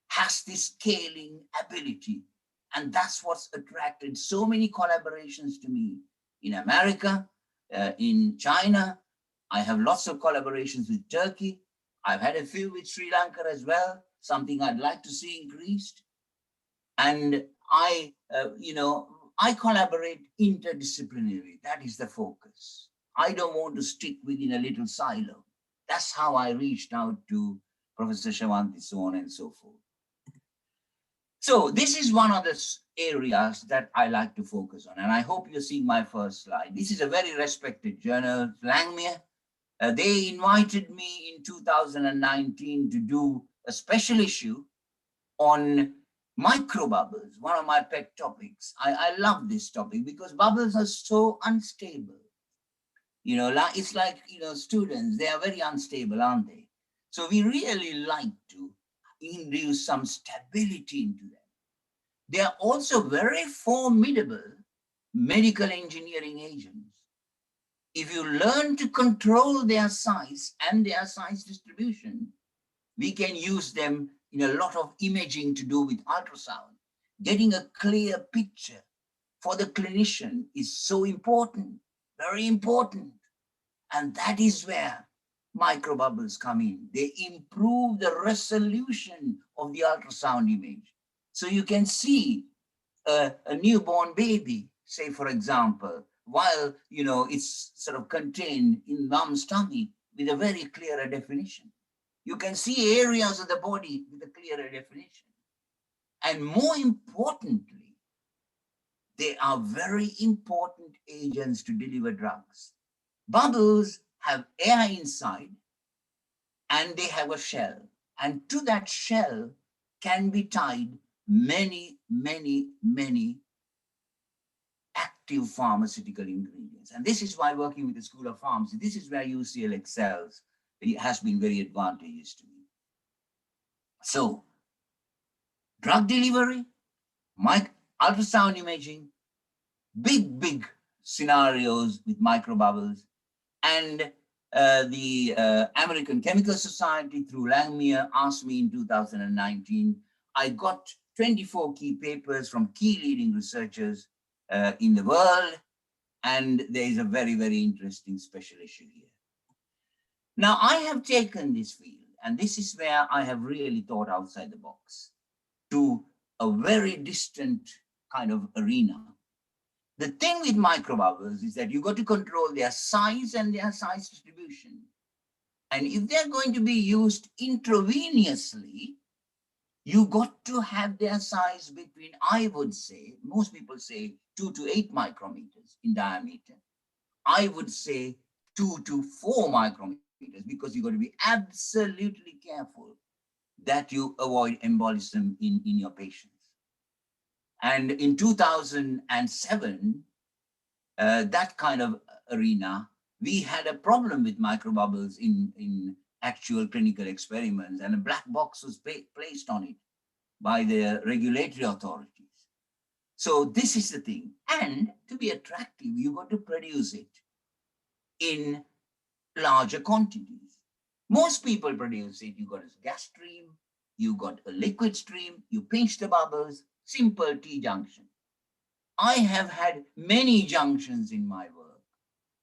has this scaling ability. And that's what's attracted so many collaborations to me in America, in China. I have lots of collaborations with Turkey. I've had a few with Sri Lanka as well, something I'd like to see increased. And I collaborate interdisciplinarily. That is the focus. I don't want to stick within a little silo. That's how I reached out to Professor Shavanti, so on and so forth. So this is one of the areas that I like to focus on. And I hope you're seeing my first slide. This is a very respected journal, Langmuir. They invited me in 2019 to do a special issue on microbubbles, one of my pet topics. I love this topic because bubbles are so unstable. It's like, students, they are very unstable, aren't they? So we really like to induce some stability into them. They are also very formidable medical engineering agents. If you learn to control their size and their size distribution, we can use them in a lot of imaging to do with ultrasound. Getting a clear picture for the clinician is so important, very important. And that is where microbubbles come in. They improve the resolution of the ultrasound image. So you can see a newborn baby, say, for example, while, it's sort of contained in mom's tummy with a very clearer definition. You can see areas of the body with a clearer definition. And more importantly, they are very important agents to deliver drugs. Bubbles have air inside and they have a shell. And to that shell can be tied many, many, many active pharmaceutical ingredients. And this is why working with the School of Pharmacy, this is where UCL excels. It has been very advantageous to me. So, drug delivery, ultrasound imaging, big scenarios with microbubbles, and the American Chemical Society through Langmuir asked me in 2019. I got 24 key papers from key leading researchers in the world, and there is a very, very interesting special issue here. Now, I have taken this field, and this is where I have really thought outside the box, to a very distant kind of arena. The thing with microbubbles is that you got to control their size and their size distribution. And if they're going to be used intravenously, you got to have their size between, I would say, most people say 2 to 8 micrometers in diameter. I would say 2 to 4 micrometers, because you've got to be absolutely careful that you avoid embolism in your patients. And in 2007, that kind of arena, we had a problem with microbubbles in actual clinical experiments, and a black box was placed on it by the regulatory authorities. So this is the thing. And to be attractive, you got to produce it in larger quantities. Most people produce it. You got a gas stream, you got a liquid stream, you pinch the bubbles, simple T junction. I have had many junctions in my work.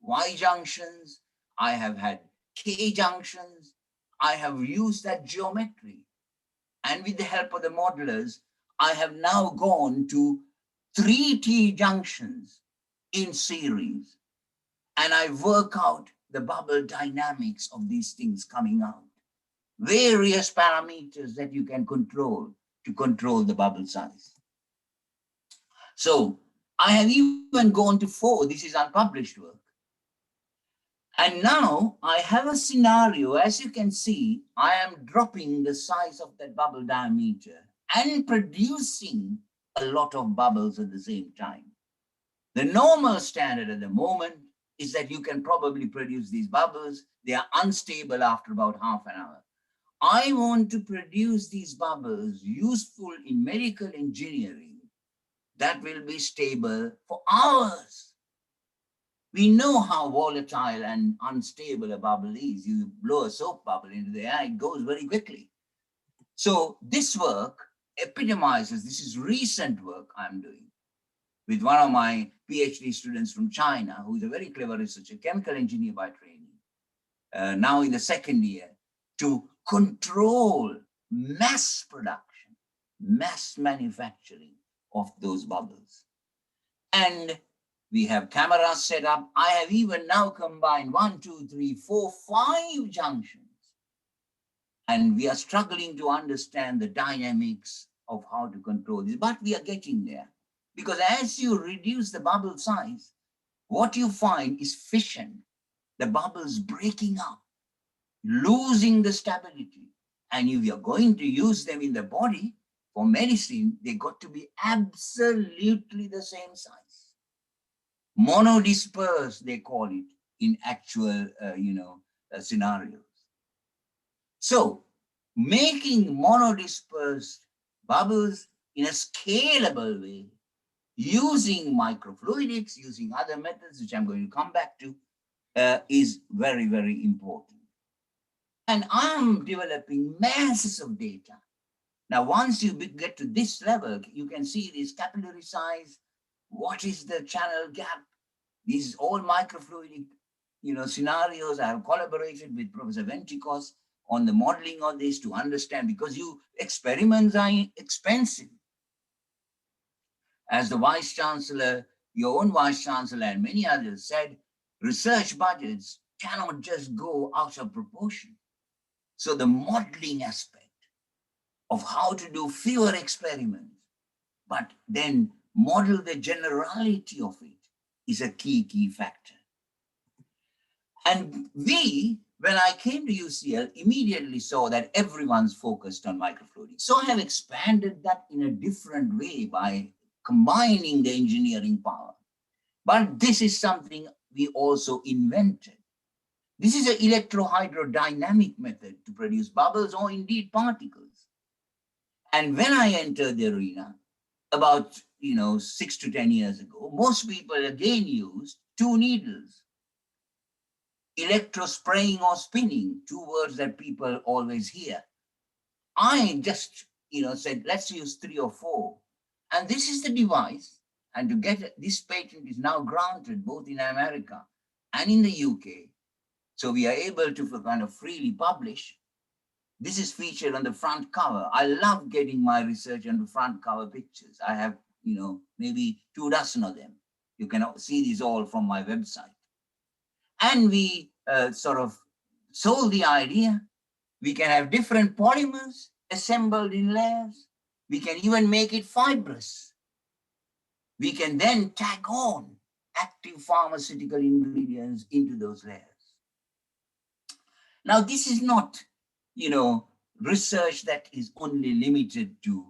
Y junctions, I have had K junctions, I have used that geometry. And with the help of the modelers, I have now gone to 3T junctions in series. And I work out the bubble dynamics of these things coming out. Various parameters that you can control to control the bubble size. So I have even gone to 4. This is unpublished work. And now I have a scenario. As you can see, I am dropping the size of that bubble diameter and producing a lot of bubbles at the same time. The normal standard at the moment is that you can probably produce these bubbles. They are unstable after about half an hour. I want to produce these bubbles useful in medical engineering that will be stable for hours. We know how volatile and unstable a bubble is. You blow a soap bubble into the air, it goes very quickly. So this work epitomizes, this is recent work I'm doing with one of my PhD students from China, who is a very clever researcher, chemical engineer by training, now in the second year, to control mass production, mass manufacturing of those bubbles. And we have cameras set up. I have even now combined 1, 2, 3, 4, 5 junctions. And we are struggling to understand the dynamics of how to control this, but we are getting there. Because as you reduce the bubble size, what you find is fission, the bubbles breaking up, losing the stability. And if you're going to use them in the body for medicine, they got to be absolutely the same size. Monodisperse, they call it in actual, scenarios. So making monodispersed bubbles in a scalable way, using microfluidics, using other methods, which I'm going to come back to, is very, very important. And I'm developing masses of data. Now, once you get to this level, you can see this capillary size. What is the channel gap? These is all microfluidic, scenarios. I have collaborated with Professor Ventricos on the modeling of this to understand, because experiments are expensive. As the Vice Chancellor, your own Vice Chancellor and many others said, research budgets cannot just go out of proportion. So the modeling aspect of how to do fewer experiments, but then model the generality of it is a key factor. And when I came to UCL, immediately saw that everyone's focused on microfluidics. So I have expanded that in a different way by combining the engineering power. But this is something we also invented. This is an electrohydrodynamic method to produce bubbles or indeed particles. And when I entered the arena about 6 to 10 years ago, most people again used 2 needles. Electrospraying or spinning, 2 words that people always hear. I just said, let's use 3 or 4. And this is the device. And to get this patent is now granted both in America and in the UK. So we are able to kind of freely publish. This is featured on the front cover. I love getting my research on the front cover pictures. I have, maybe 24 of them. You can see these all from my website. And we sort of sold the idea. We can have different polymers assembled in layers. We can even make it fibrous. We can then tack on active pharmaceutical ingredients into those layers. Now, this is not, research that is only limited to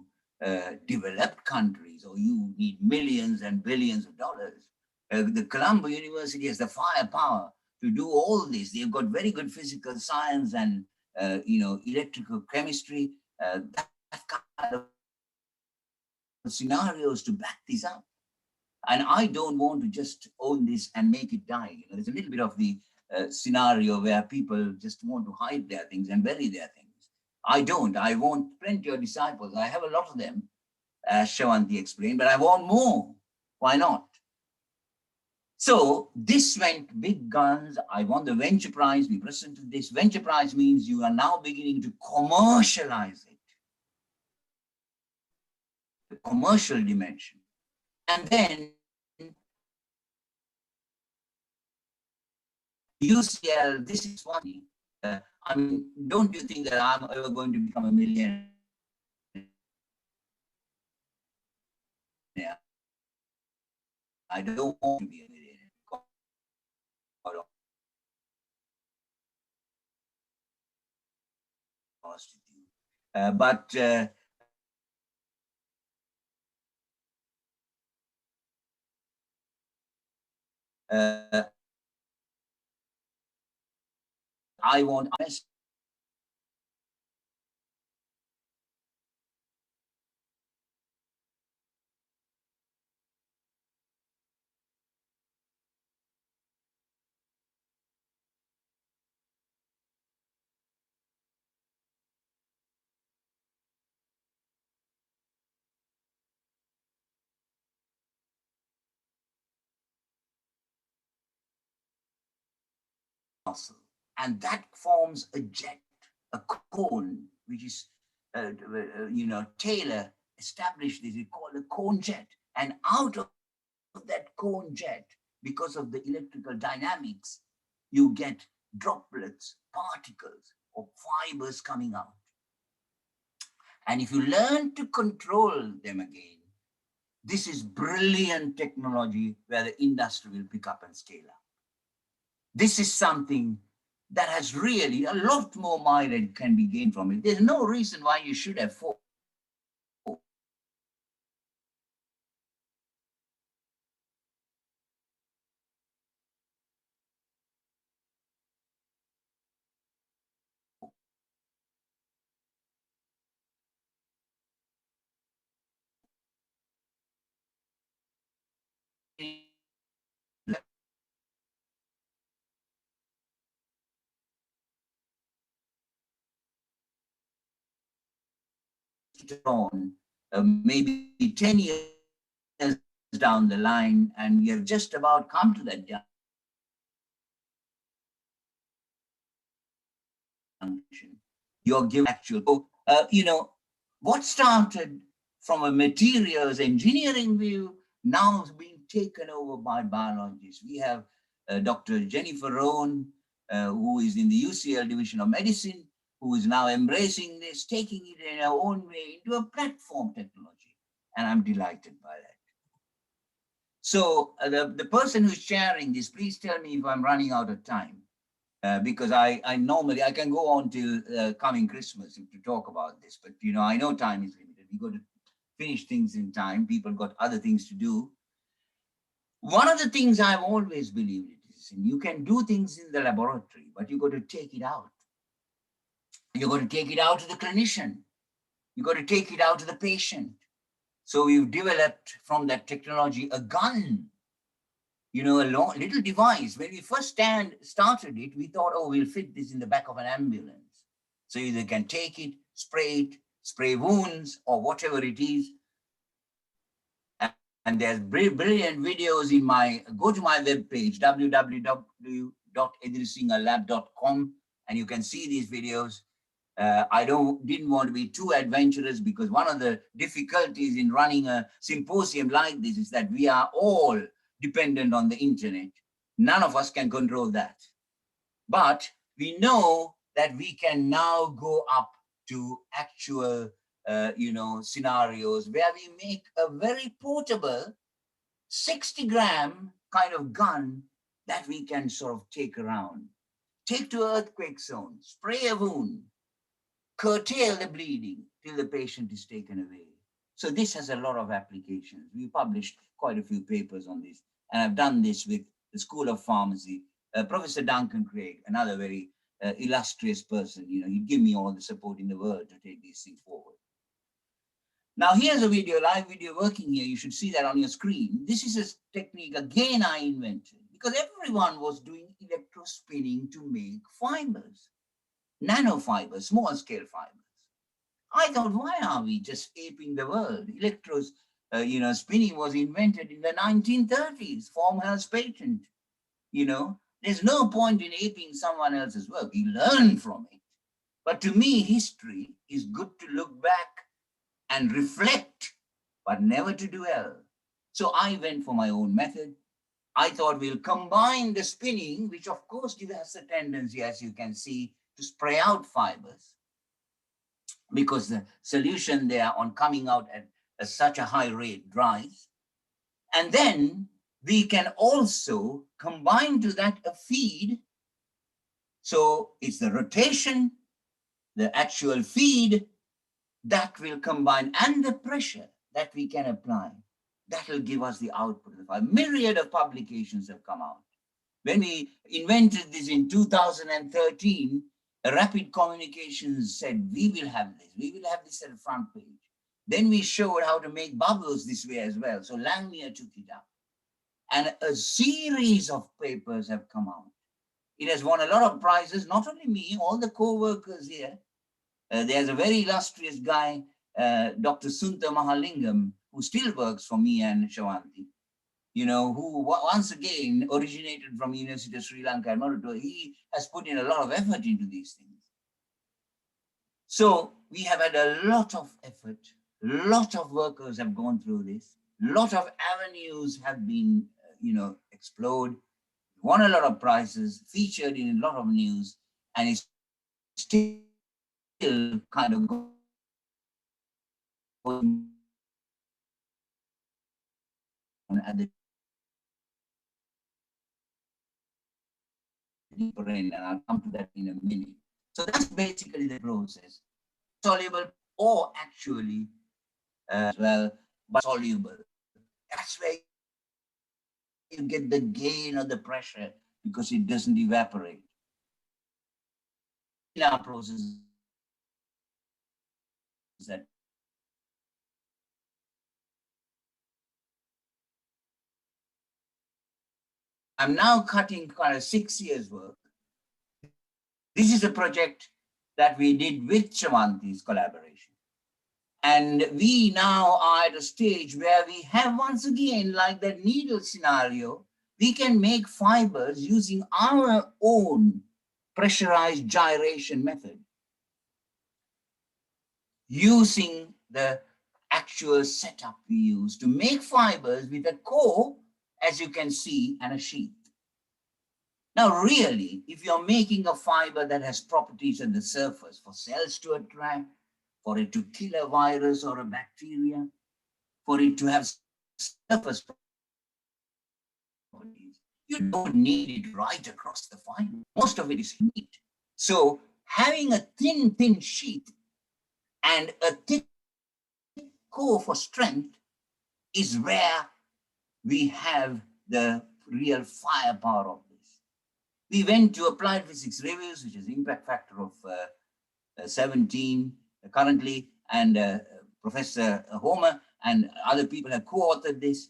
developed countries, or you need millions and billions of dollars. The Colombo University has the firepower to do all this. They've got very good physical science and, electrical chemistry, that kind of scenarios to back this up. And I don't want to just own this and make it die. There's a little bit of the scenario where people just want to hide their things and bury their things. I don't. I want plenty of disciples. I have a lot of them, as Shravanti explained, but I want more. Why not? So this went big guns. I won the venture prize. We presented this. Venture prize means you are now beginning to commercialize it. The commercial dimension. And then UCL, this is funny. Don't you think that I'm ever going to become a millionaire? I don't want to be a millionaire. But I want muscle, and that forms a jet, a cone, which is, Taylor established this, it's called a cone jet. And out of that cone jet, because of the electrical dynamics, you get droplets, particles, or fibers coming out. And if you learn to control them again, this is brilliant technology where the industry will pick up and scale up. This is something that has really a lot more mileage can be gained from it. There's no reason why you should have four. On maybe 10 years down the line, and we have just about come to that junction. You're given actual, what started from a materials engineering view now is being taken over by biologists. We have Dr. Jennifer Rohn, who is in the UCL Division of Medicine, who is now embracing this, taking it in her own way into a platform technology. And I'm delighted by that. So the person who's sharing this, please tell me if I'm running out of time, because I normally, I can go on till coming Christmas to talk about this, but I know time is limited. We got to finish things in time. People got other things to do. One of the things I've always believed is, you can do things in the laboratory, but you got to take it out. You got to take it out to the clinician. You got to take it out to the patient. So we've developed from that technology a gun, a little device. When we first started it, we thought, oh, we'll fit this in the back of an ambulance. So you can take it, spray wounds or whatever it is. And there's brilliant videos go to my webpage, www.gyration.com. www.edrisingerlab.com, and you can see these videos. I didn't want to be too adventurous, because one of the difficulties in running a symposium like this is that we are all dependent on the internet. None of us can control that. But we know that we can now go up to actual, scenarios where we make a very portable 60-gram kind of gun that we can sort of take around. Take to earthquake zone, spray a wound, curtail the bleeding till the patient is taken away. So this has a lot of applications. We published quite a few papers on this, and I've done this with the School of Pharmacy. Professor Duncan Craig, another very illustrious person, he'd give me all the support in the world to take these things forward. Now here's a video, live video working here. You should see that on your screen. This is a technique, again, I invented, because everyone was doing electrospinning to make fibers, nanofibers, small scale fibers. I thought, why are we just aping the world? Spinning was invented in the 1930s, Formhal's patent. There's no point in aping someone else's work. We learn from it. But to me, history is good to look back and reflect, but never to dwell. So I went for my own method. I thought we'll combine the spinning, which of course gives us a tendency, as you can see, to spray out fibers, because the solution there on coming out at such a high rate dries. And then we can also combine to that a feed. So it's the rotation, the actual feed that will combine, and the pressure that we can apply. That will give us the output. A myriad of publications have come out. When we invented this in 2013, Rapid Communications said, we will have this at the front page. Then we showed how to make bubbles this way as well. So Langmuir took it up. And a series of papers have come out. It has won a lot of prizes, not only me, all the co-workers here. There's a very illustrious guy, Dr. Sunta Mahalingam, who still works for me and Shawanti, who once again originated from University of Sri Lanka. He has put in a lot of effort into these things. So we have had a lot of effort. A lot of workers have gone through this. A lot of avenues have been, explored, won a lot of prizes, featured in a lot of news, and it's still kind of going on at the deeper end, and I'll come to that in a minute. So that's basically the process. Soluble, or actually as well, but soluble. That's where you get the gain of the pressure, because it doesn't evaporate. In our process, that I'm now cutting kind of 6 years work. This is a project that we did with Shawanti's collaboration. And we now are at a stage where we have, once again, like that needle scenario, we can make fibers using our own pressurized gyration method, using the actual setup we use to make fibers with a core, as you can see, and a sheath. Now, really, if you're making a fiber that has properties at the surface for cells to attract, for it to kill a virus or a bacteria, for it to have surface properties, you don't need it right across the fiber. Most of it is heat. So having a thin sheath and a thick core for strength is where we have the real firepower of this. We went to Applied Physics Reviews, which is impact factor of 17 currently, and Professor Homer and other people have co-authored this,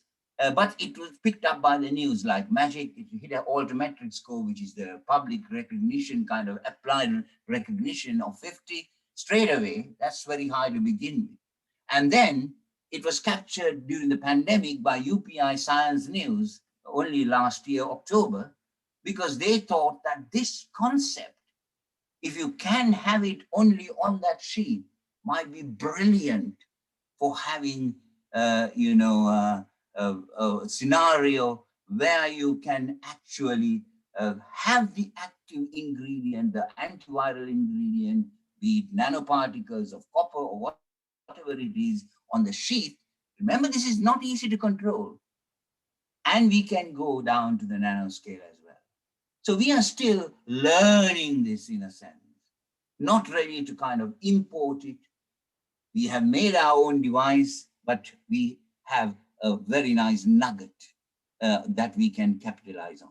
but it was picked up by the news like magic. It hit an altimetric score, which is the public recognition, kind of applied recognition of 50 straight away. That's very high to begin with. And then it was captured during the pandemic by UPI Science News only last year, October, because they thought that this concept, if you can have it only on that sheet, might be brilliant for having, a scenario where you can actually have the active ingredient, the antiviral ingredient, be it nanoparticles of copper or whatever it is on the sheath. Remember, this is not easy to control. And we can go down to the nanoscale as well. So we are still learning this in a sense, not ready to kind of import it. We have made our own device, but we have a very nice nugget that we can capitalize on.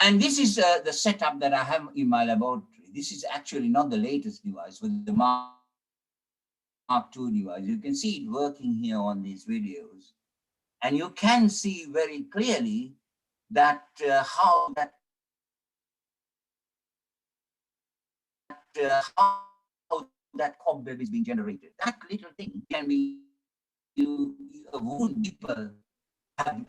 And this is the setup that I have in my laboratory. This is actually not the latest device, but the Mark II device. You can see it working here on these videos. And you can see very clearly that how that cobweb is being generated. That little thing can be, people have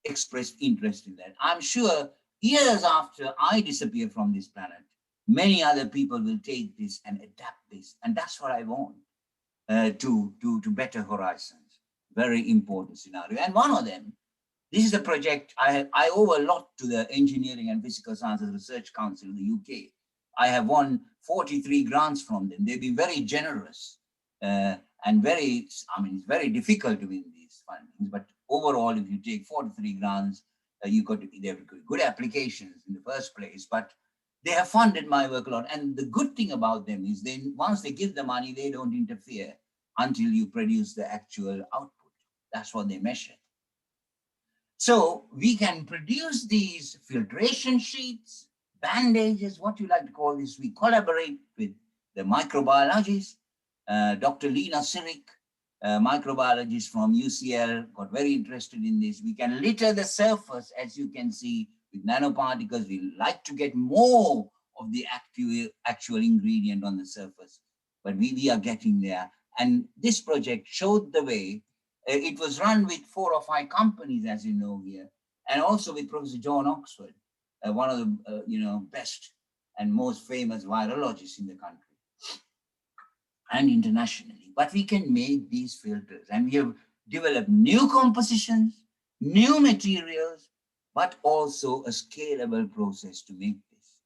expressed interest in that. I'm sure years after I disappear from this planet, many other people will take this and adapt this. And that's what I want to better horizons. Very important scenario. And one of them, this is a project I owe a lot to the Engineering and Physical Sciences Research Council in the UK. I have won 43 grants from them. They've been very generous and very, it's very difficult to win these fundings, but overall, if you take 43 grants, they have good applications in the first place, but they have funded my work a lot. And the good thing about them is once they give the money, they don't interfere until you produce the actual output. That's what they measure. So we can produce these filtration sheets, bandages, what you like to call this. We collaborate with the microbiologists, Dr. Lena Sirik, microbiologist from UCL, got very interested in this. We can litter the surface, as you can see, with nanoparticles. We like to get more of the actual ingredient on the surface, but we are getting there. And this project showed the way. It was run with 4 or 5 companies, as you know here, and also with Professor John Oxford, one of the best and most famous virologists in the country and internationally. But we can make these filters, and we have developed new compositions, new materials, but also a scalable process to make this.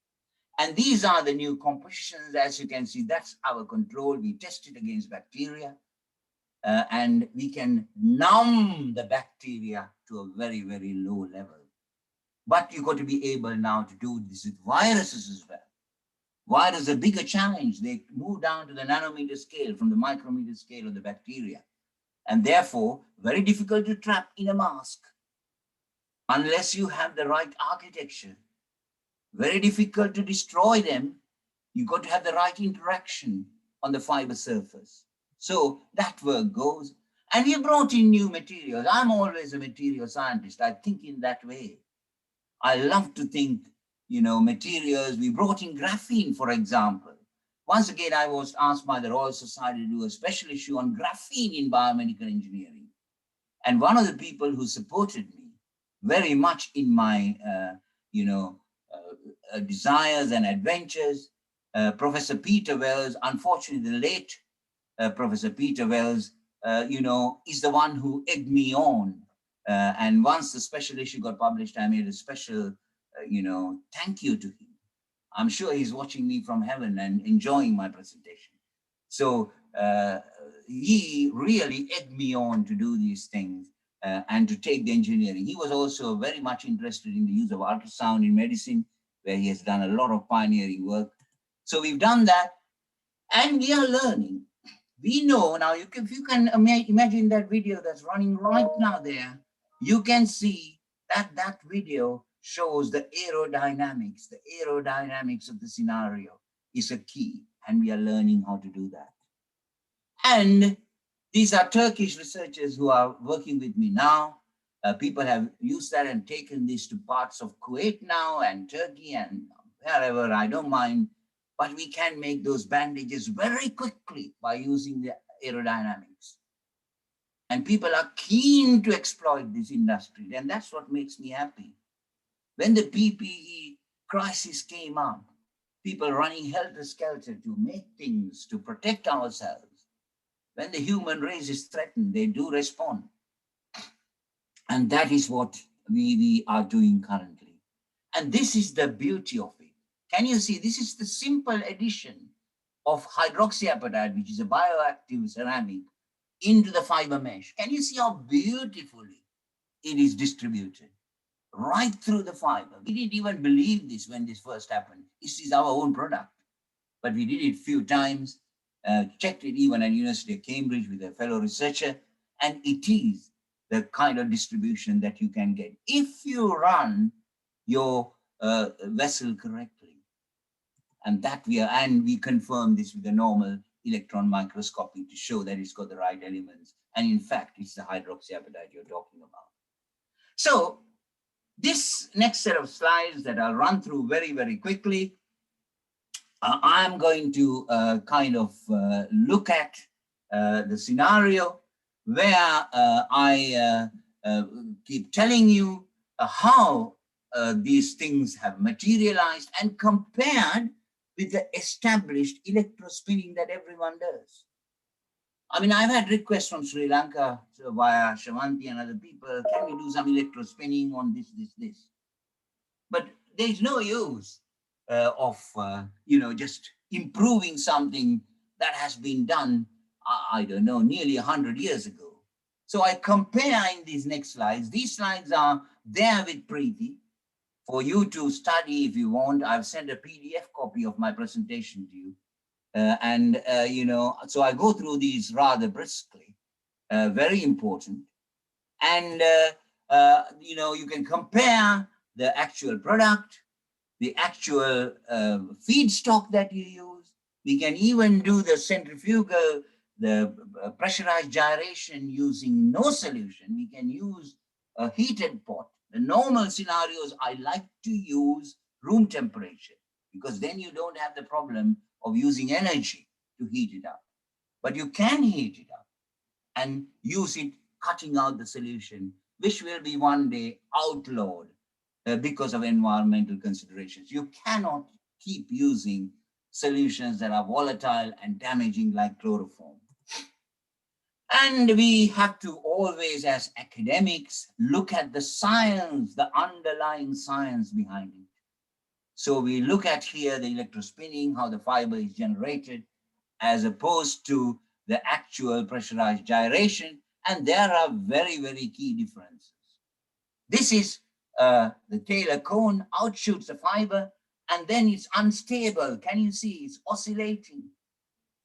And these are the new compositions. As you can see, that's our control. We test it against bacteria. And we can numb the bacteria to a very, very low level. But you've got to be able now to do this with viruses as well. Virus is a bigger challenge. They move down to the nanometer scale from the micrometer scale of the bacteria. And therefore, very difficult to trap in a mask unless you have the right architecture. Very difficult to destroy them. You've got to have the right interaction on the fiber surface. So that work goes. And we brought in new materials. I'm always a material scientist. I think in that way. I love to think, materials. We brought in graphene, for example. Once again, I was asked by the Royal Society to do a special issue on graphene in biomedical engineering. And one of the people who supported me very much in my, desires and adventures, Professor Peter Wells, unfortunately the late Professor Peter Wells, is the one who egged me on. And once the special issue got published, I made a special, thank you to him. I'm sure he's watching me from heaven and enjoying my presentation. So he really egged me on to do these things and to take the engineering. He was also very much interested in the use of ultrasound in medicine, where he has done a lot of pioneering work. So we've done that, and we are learning. We know now, if you can imagine that video that's running right now there, you can see that video shows the aerodynamics. The aerodynamics of the scenario is a key, and we are learning how to do that. And these are Turkish researchers who are working with me now. People have used that and taken this to parts of Kuwait now and Turkey and wherever, I don't mind. But we can make those bandages very quickly by using the aerodynamics. And people are keen to exploit this industry, and that's what makes me happy. When the PPE crisis came up, people running helter-skelter to make things, to protect ourselves. When the human race is threatened, they do respond. And that is what we are doing currently. And this is the beauty of it. Can you see? This is the simple addition of hydroxyapatite, which is a bioactive ceramic, into the fiber mesh. Can you see how beautifully it is distributed? Right through the fiber. We didn't even believe this when this first happened. This is our own product. But we did it a few times, checked it even at University of Cambridge with a fellow researcher, and it is the kind of distribution that you can get if you run your vessel correctly. And that we confirm this with a normal electron microscopy to show that it's got the right elements. And in fact, it's the hydroxyapatite you're talking about. So this next set of slides that I'll run through very, very quickly, I'm going to look at the scenario where I keep telling you how these things have materialized and compared with the established electrospinning that everyone does. I mean, I've had requests from Sri Lanka via Shavanti and other people, can we do some electrospinning on this? But there's no use of just improving something that has been done, I don't know, nearly 100 years ago. So I compare in these next slides. These slides are there with Preeti for you to study if you want. I've sent a PDF copy of my presentation to you. So I go through these rather briskly, very important. And, you can compare the actual product, the actual feedstock that you use. We can even do the centrifugal, the pressurized gyration using no solution. We can use a heated pot. The normal scenarios, I like to use room temperature because then you don't have the problem of using energy to heat it up. But you can heat it up and use it cutting out the solution, which will be one day outlawed because of environmental considerations. You cannot keep using solutions that are volatile and damaging like chloroform. And we have to always, as academics, look at the science, the underlying science behind it. So we look at here the electrospinning, how the fiber is generated, as opposed to the actual pressurized gyration. And there are very, very key differences. This is the Taylor cone, outshoots the fiber, and then it's unstable. Can you see? It's oscillating.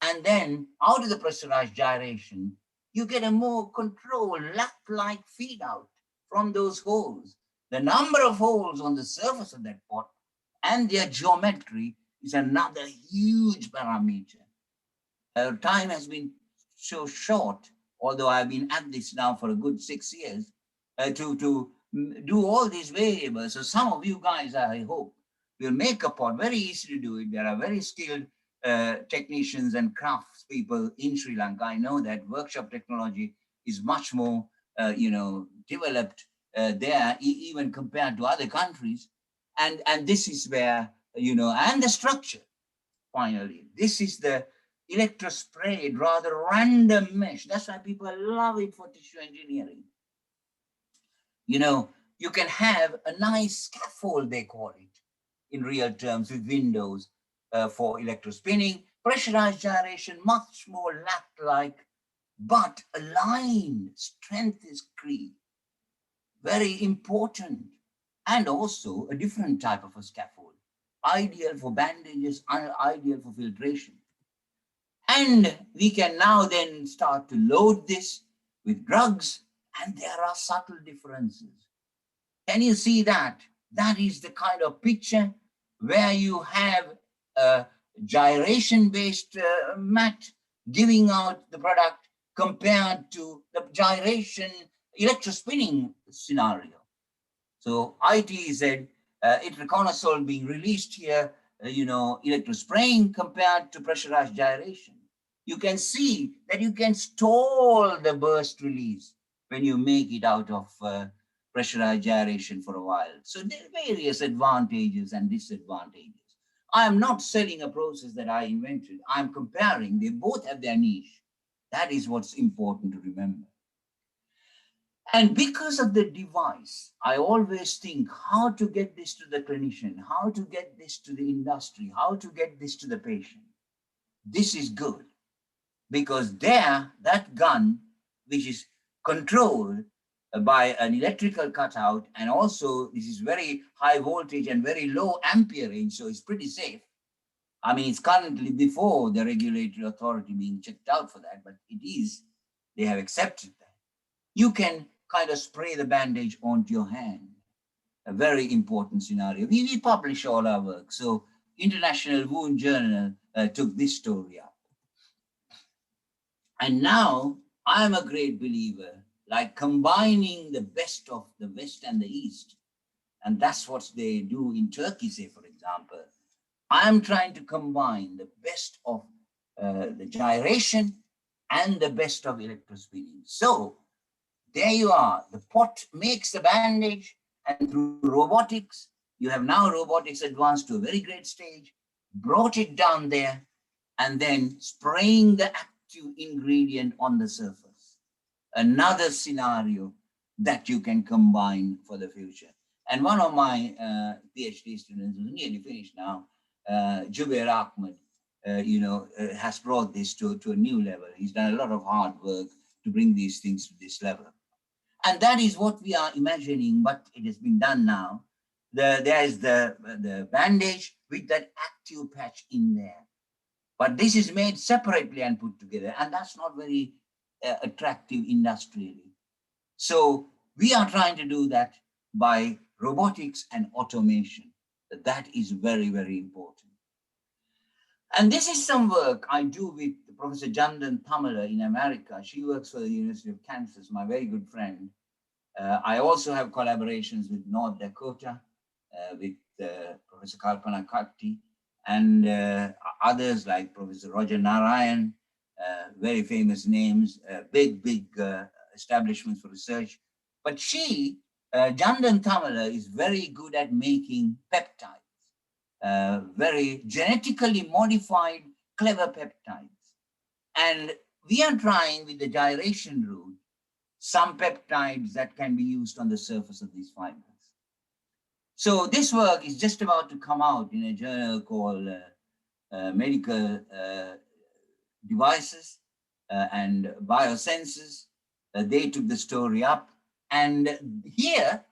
And then out of the pressurized gyration, you get a more controlled lap-like feed out from those holes. The number of holes on the surface of that pot and their geometry is another huge parameter. Time has been so short, although I've been at this now for a good 6 years, to do all these variables. So some of you guys, I hope, will make a pot. Very easy to do it. There are very skilled technicians and crafts people in Sri Lanka. I know that workshop technology is much more, developed there, even compared to other countries. And this is where, and the structure, finally. This is the electrosprayed, rather random mesh. That's why people love it for tissue engineering. You can have a nice scaffold, they call it, in real terms, with windows for electrospinning. Pressurized gyration, much more lap-like, but aligned. Strength is key. Very important. And also a different type of a scaffold. Ideal for bandages, ideal for filtration. And we can now then start to load this with drugs, and there are subtle differences. Can you see that? That is the kind of picture where you have a gyration-based mat giving out the product compared to the gyration electrospinning scenario. So ITZ, itraconazole being released here, electrospraying compared to pressurized gyration. You can see that you can stall the burst release when you make it out of pressurized gyration for a while. So there are various advantages and disadvantages. I am not selling a process that I invented. I'm comparing. They both have their niche. That is what's important to remember. And because of the device, I always think how to get this to the clinician, how to get this to the industry, how to get this to the patient. This is good because there, that gun, which is controlled by an electrical cutout, and also this is very high voltage and very low amperage, so it's pretty safe. I mean, it's currently before the regulatory authority being checked out for that, but it is, they have accepted that. You can kind of spray the bandage onto your hand. A very important scenario. We publish all our work. So International Wound Journal took this story up. And now I'm a great believer, like combining the best of the West and the East. And that's what they do in Turkey, say, for example. I'm trying to combine the best of the gyration and the best of electrospinning. So there you are. The pot makes the bandage, and through robotics, you have now robotics advanced to a very great stage, brought it down there, and then spraying the active ingredient on the surface. Another scenario that you can combine for the future. And one of my PhD students, who's nearly finished now, Jubair Ahmed, has brought this to a new level. He's done a lot of hard work to bring these things to this level. And that is what we are imagining, but it has been done now. There is the bandage with that active patch in there. But this is made separately and put together, and that's not very attractive industrially. So we are trying to do that by robotics and automation. That is very, very important. And this is some work I do with Professor Jandan Thamala in America. She works for the University of Kansas, my very good friend. I also have collaborations with North Dakota, with Professor Kalpana Katti, and others like Professor Roger Narayan, very famous names, big establishments for research. But she, Jandan Thamala, is very good at making peptides. Very genetically modified, clever peptides. And we are trying with the gyration route, some peptides that can be used on the surface of these fibers. So this work is just about to come out in a journal called Medical Devices and Biosensors. They took the story up. And here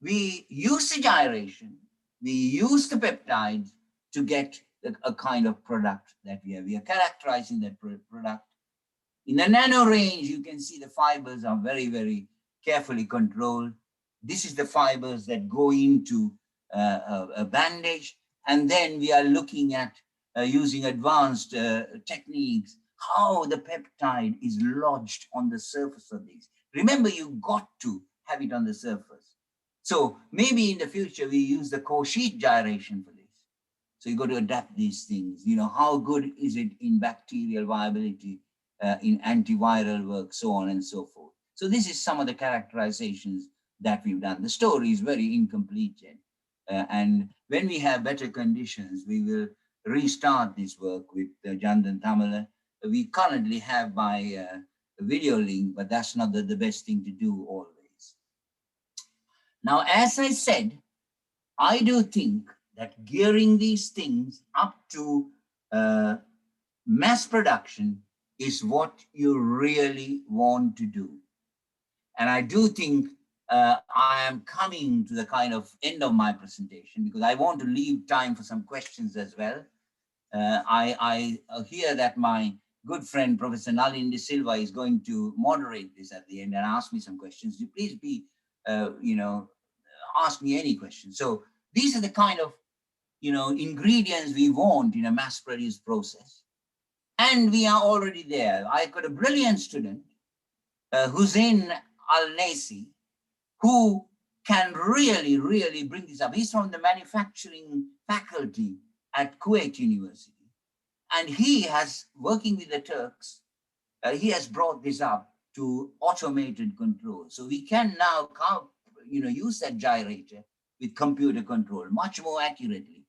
we use the gyration, we use the peptides to get a kind of product that we have. We are characterizing that product. In the nano range, you can see the fibers are very, very carefully controlled. This is the fibers that go into a bandage. And then we are looking at using advanced techniques, how the peptide is lodged on the surface of these. Remember, you got to have it on the surface. So maybe in the future, we use the core sheet gyration for this. So you got to adapt these things. You know, how good is it in bacterial viability, in antiviral work, so on and so forth. So this is some of the characterizations that we've done. The story is very incomplete yet. And when we have better conditions, we will restart this work with Jandan Thamala. We currently have my video link, but that's not the best thing to do always. Now, as I said, I do think that gearing these things up to mass production is what you really want to do. And I do think I am coming to the kind of end of my presentation because I want to leave time for some questions as well. I hear that my good friend, Professor Nalin De Silva, is going to moderate this at the end and ask me some questions. Please be, ask me any questions. So these are the kind of, ingredients we want in a mass-produced process. And we are already there. I got a brilliant student, Hussein Al-Nasi, who can really, really bring this up. He's from the manufacturing faculty at Kuwait University. And he has, working with the Turks, he has brought this up to automated control. So we can now use that gyrator with computer control much more accurately.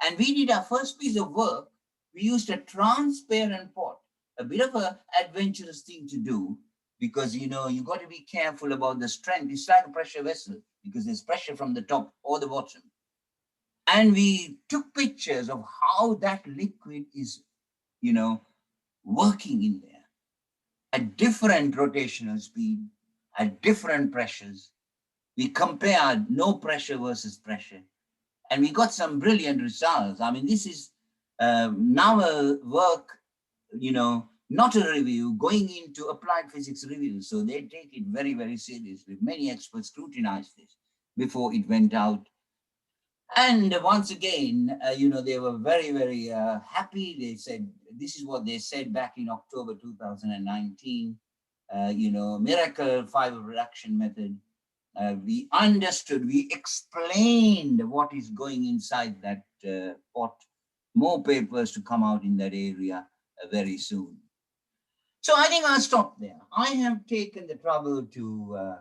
And we did our first piece of work. We used a transparent pot, a bit of an adventurous thing to do, because you got to be careful about the strength. It's like a pressure vessel because there's pressure from the top or the bottom. And we took pictures of how that liquid is, working in there at different rotational speed, at different pressures. We compared no pressure versus pressure, and we got some brilliant results. I mean, this is now a work, not a review, going into applied physics review. So they take it very, very seriously. Many experts scrutinized this before it went out. And once again, they were very, very happy. They said, this is what they said back in October 2019, miracle fiber reduction method. We understood, we explained what is going inside that pot. More papers to come out in that area very soon. So I think I'll stop there. I have taken the trouble to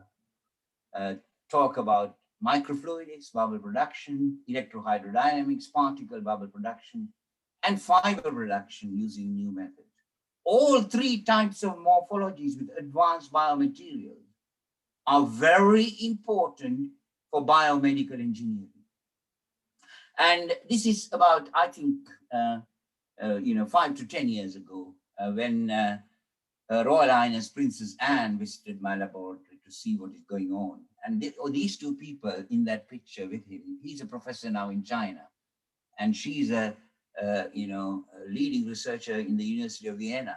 talk about microfluidics, bubble production, electrohydrodynamics, particle bubble production, and fiber reduction using new methods. All three types of morphologies with advanced biomaterials are very important for biomedical engineering. And this is about, I think, 5 to 10 years ago, when Her Royal Highness Princess Anne visited my laboratory to see what is going on. And these two people in that picture with him, he's a professor now in China, and she's a leading researcher in the University of Vienna.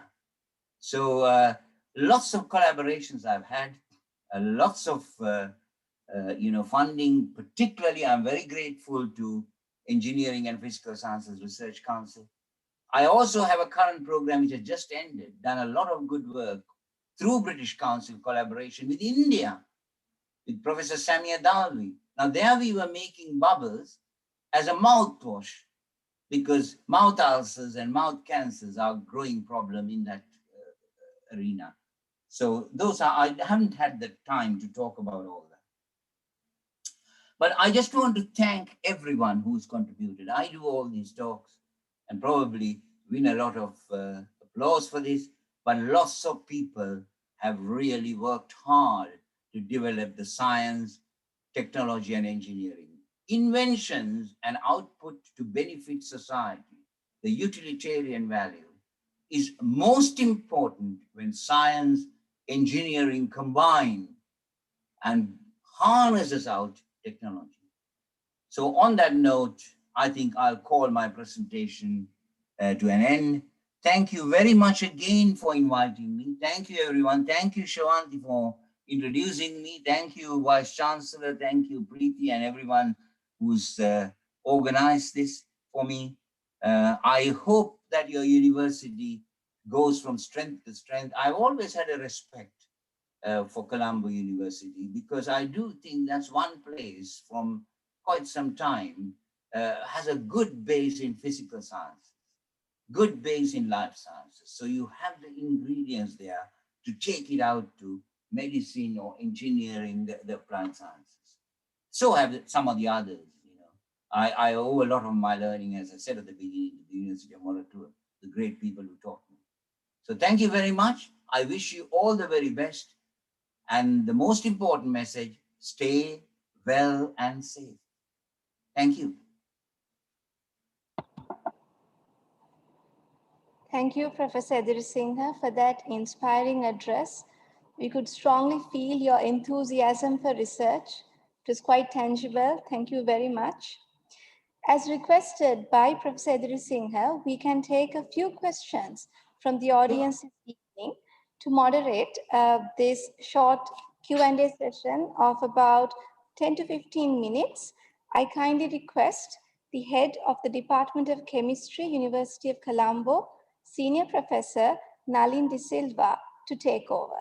So lots of collaborations I've had, lots of funding. Particularly, I'm very grateful to Engineering and Physical Sciences Research Council. I also have a current program which has just ended, done a lot of good work through British Council collaboration with India, with Professor Samia Dalvi. Now there we were making bubbles as a mouthwash, because mouth ulcers and mouth cancers are a growing problem in that arena. So I haven't had the time to talk about all that. But I just want to thank everyone who's contributed. I do all these talks and probably win a lot of applause for this, but lots of people have really worked hard to develop the science, technology, and engineering. Inventions and output to benefit society, the utilitarian value, is most important when science, engineering combine and harnesses out technology. So on that note, I think I'll call my presentation to an end. Thank you very much again for inviting me. Thank you, everyone. Thank you, Shawanti, for introducing me. Thank you, Vice Chancellor. Thank you, Preeti, and everyone who's organized this for me. I hope that your university goes from strength to strength. I've always had a respect for Colombo University, because I do think that's one place from quite some time has a good base in physical sciences, good base in life sciences. So you have the ingredients there to take it out to medicine or engineering, the applied sciences. So have some of the others. I owe a lot of my learning, as I said at the beginning, to the University of Moratuwa, the great people who taught me. So thank you very much. I wish you all the very best. And the most important message, stay well and safe. Thank you. Thank you, Professor Edri Singer, for that inspiring address. We could strongly feel your enthusiasm for research. It was quite tangible. Thank you very much. As requested by Professor Edri Singer, we can take a few questions from the audience this evening to moderate this short Q&A session of about 10 to 15 minutes. I kindly request the head of the Department of Chemistry, University of Colombo, Senior Professor Nalin De Silva, to take over.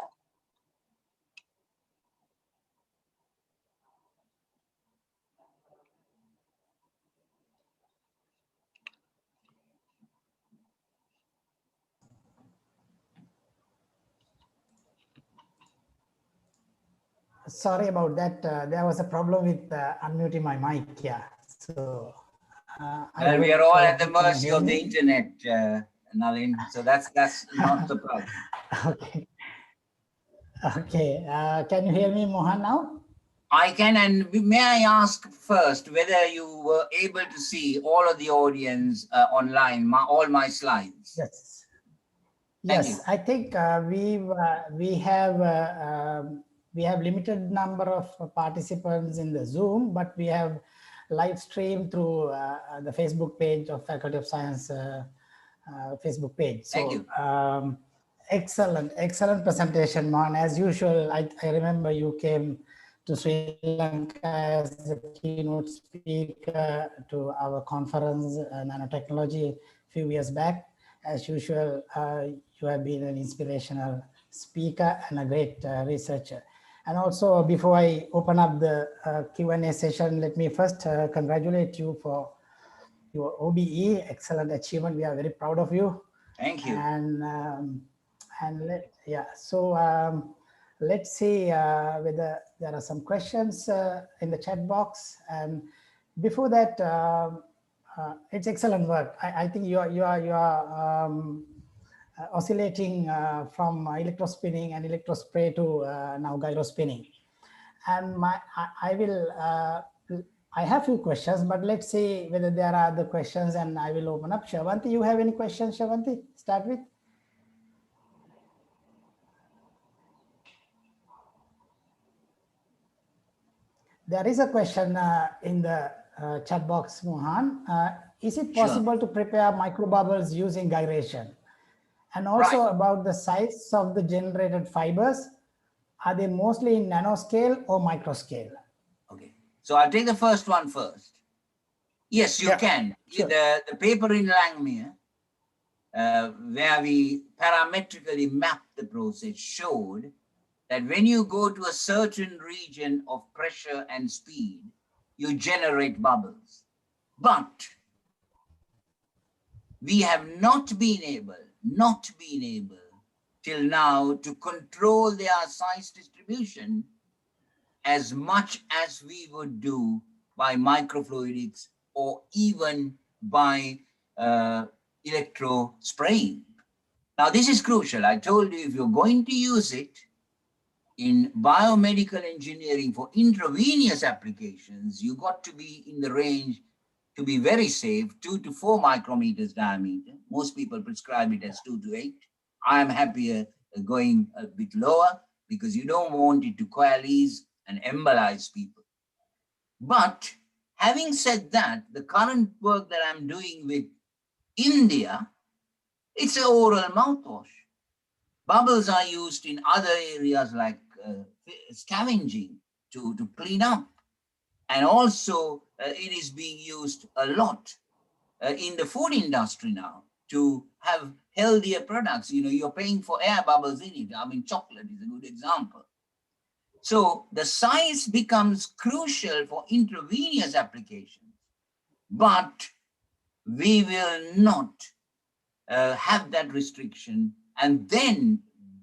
Sorry about that. There was a problem with unmuting my mic. Yeah. So well, we are all at the can you mercy hear of the me? internet, Nalin. So that's not the problem. Okay. Okay. Can you hear me, Mohan, now? I can, and may I ask first whether you were able to see all of the audience online, all my slides? Yes. Thank Yes, you. I think we have limited number of participants in the Zoom, but we have live stream through the Facebook page of Faculty of Science Facebook page. So, Thank you. Excellent presentation, Mohan. As usual, I remember you came to Sri Lanka as a keynote speaker to our conference, Nanotechnology, a few years back. As usual, you have been an inspirational speaker and a great researcher. And also, before I open up the Q&A session, let me first congratulate you for your OBE, excellent achievement. We are very proud of you. Thank you. Let's see whether there are some questions in the chat box. And before that, it's excellent work. I think you are oscillating from electrospinning and electrospray to now gyrospinning. And I have few questions, but let's see whether there are other questions, and I will open up. Shavanti, you have any questions, Shavanti? Start with. There is a question in the chat box, Mohan. Is it possible to prepare microbubbles using gyration? And also about the size of the generated fibers, are they mostly in nanoscale or microscale? Okay, so I'll take the first one first. Yes, you can. Sure. The paper in Langmuir, where we parametrically mapped the process, showed that when you go to a certain region of pressure and speed, you generate bubbles. But we have not been able till now to control their size distribution as much as we would do by microfluidics or even by electrospraying. Now, this is crucial. I told you, if you're going to use it in biomedical engineering for intravenous applications, you got to be in the range to be very safe, 2 to 4 micrometers diameter. Most people prescribe it as 2 to 8. I'm happier going a bit lower because you don't want it to coalesce and embolize people. But having said that, the current work that I'm doing with India, it's an oral mouthwash. Bubbles are used in other areas like scavenging to clean up. And also it is being used a lot in the food industry now to have healthier products. You know, you're paying for air bubbles in it. I mean, chocolate is a good example. So the size becomes crucial for intravenous applications, but we will not have that restriction. And then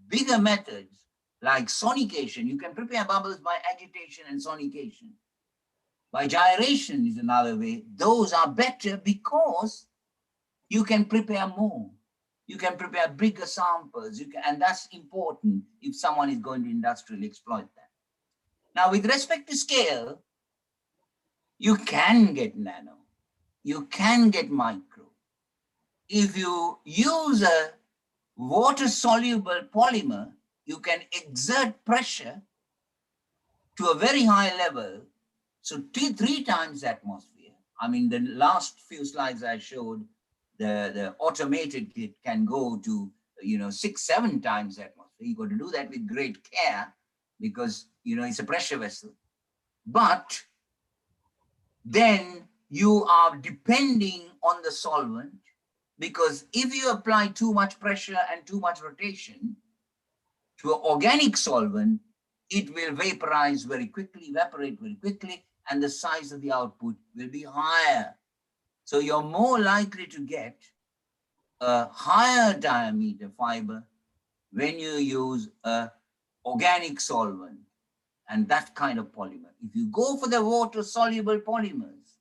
bigger methods like sonication, you can prepare bubbles by agitation and sonication. By gyration is another way. Those are better because you can prepare more. You can prepare bigger samples, and that's important if someone is going to industrially exploit that. Now, with respect to scale, you can get nano, you can get micro. If you use a water-soluble polymer, you can exert pressure to a very high level, so 3 times the atmosphere. I mean, the last few slides I showed, the automated kit can go to 6-7 times the atmosphere. You got to do that with great care because it's a pressure vessel. But then you are depending on the solvent, because if you apply too much pressure and too much rotation to an organic solvent, it will vaporize very quickly, evaporate very quickly, and the size of the output will be higher. So you're more likely to get a higher diameter fiber when you use an organic solvent. and that kind of polymer. If you go for the water-soluble polymers,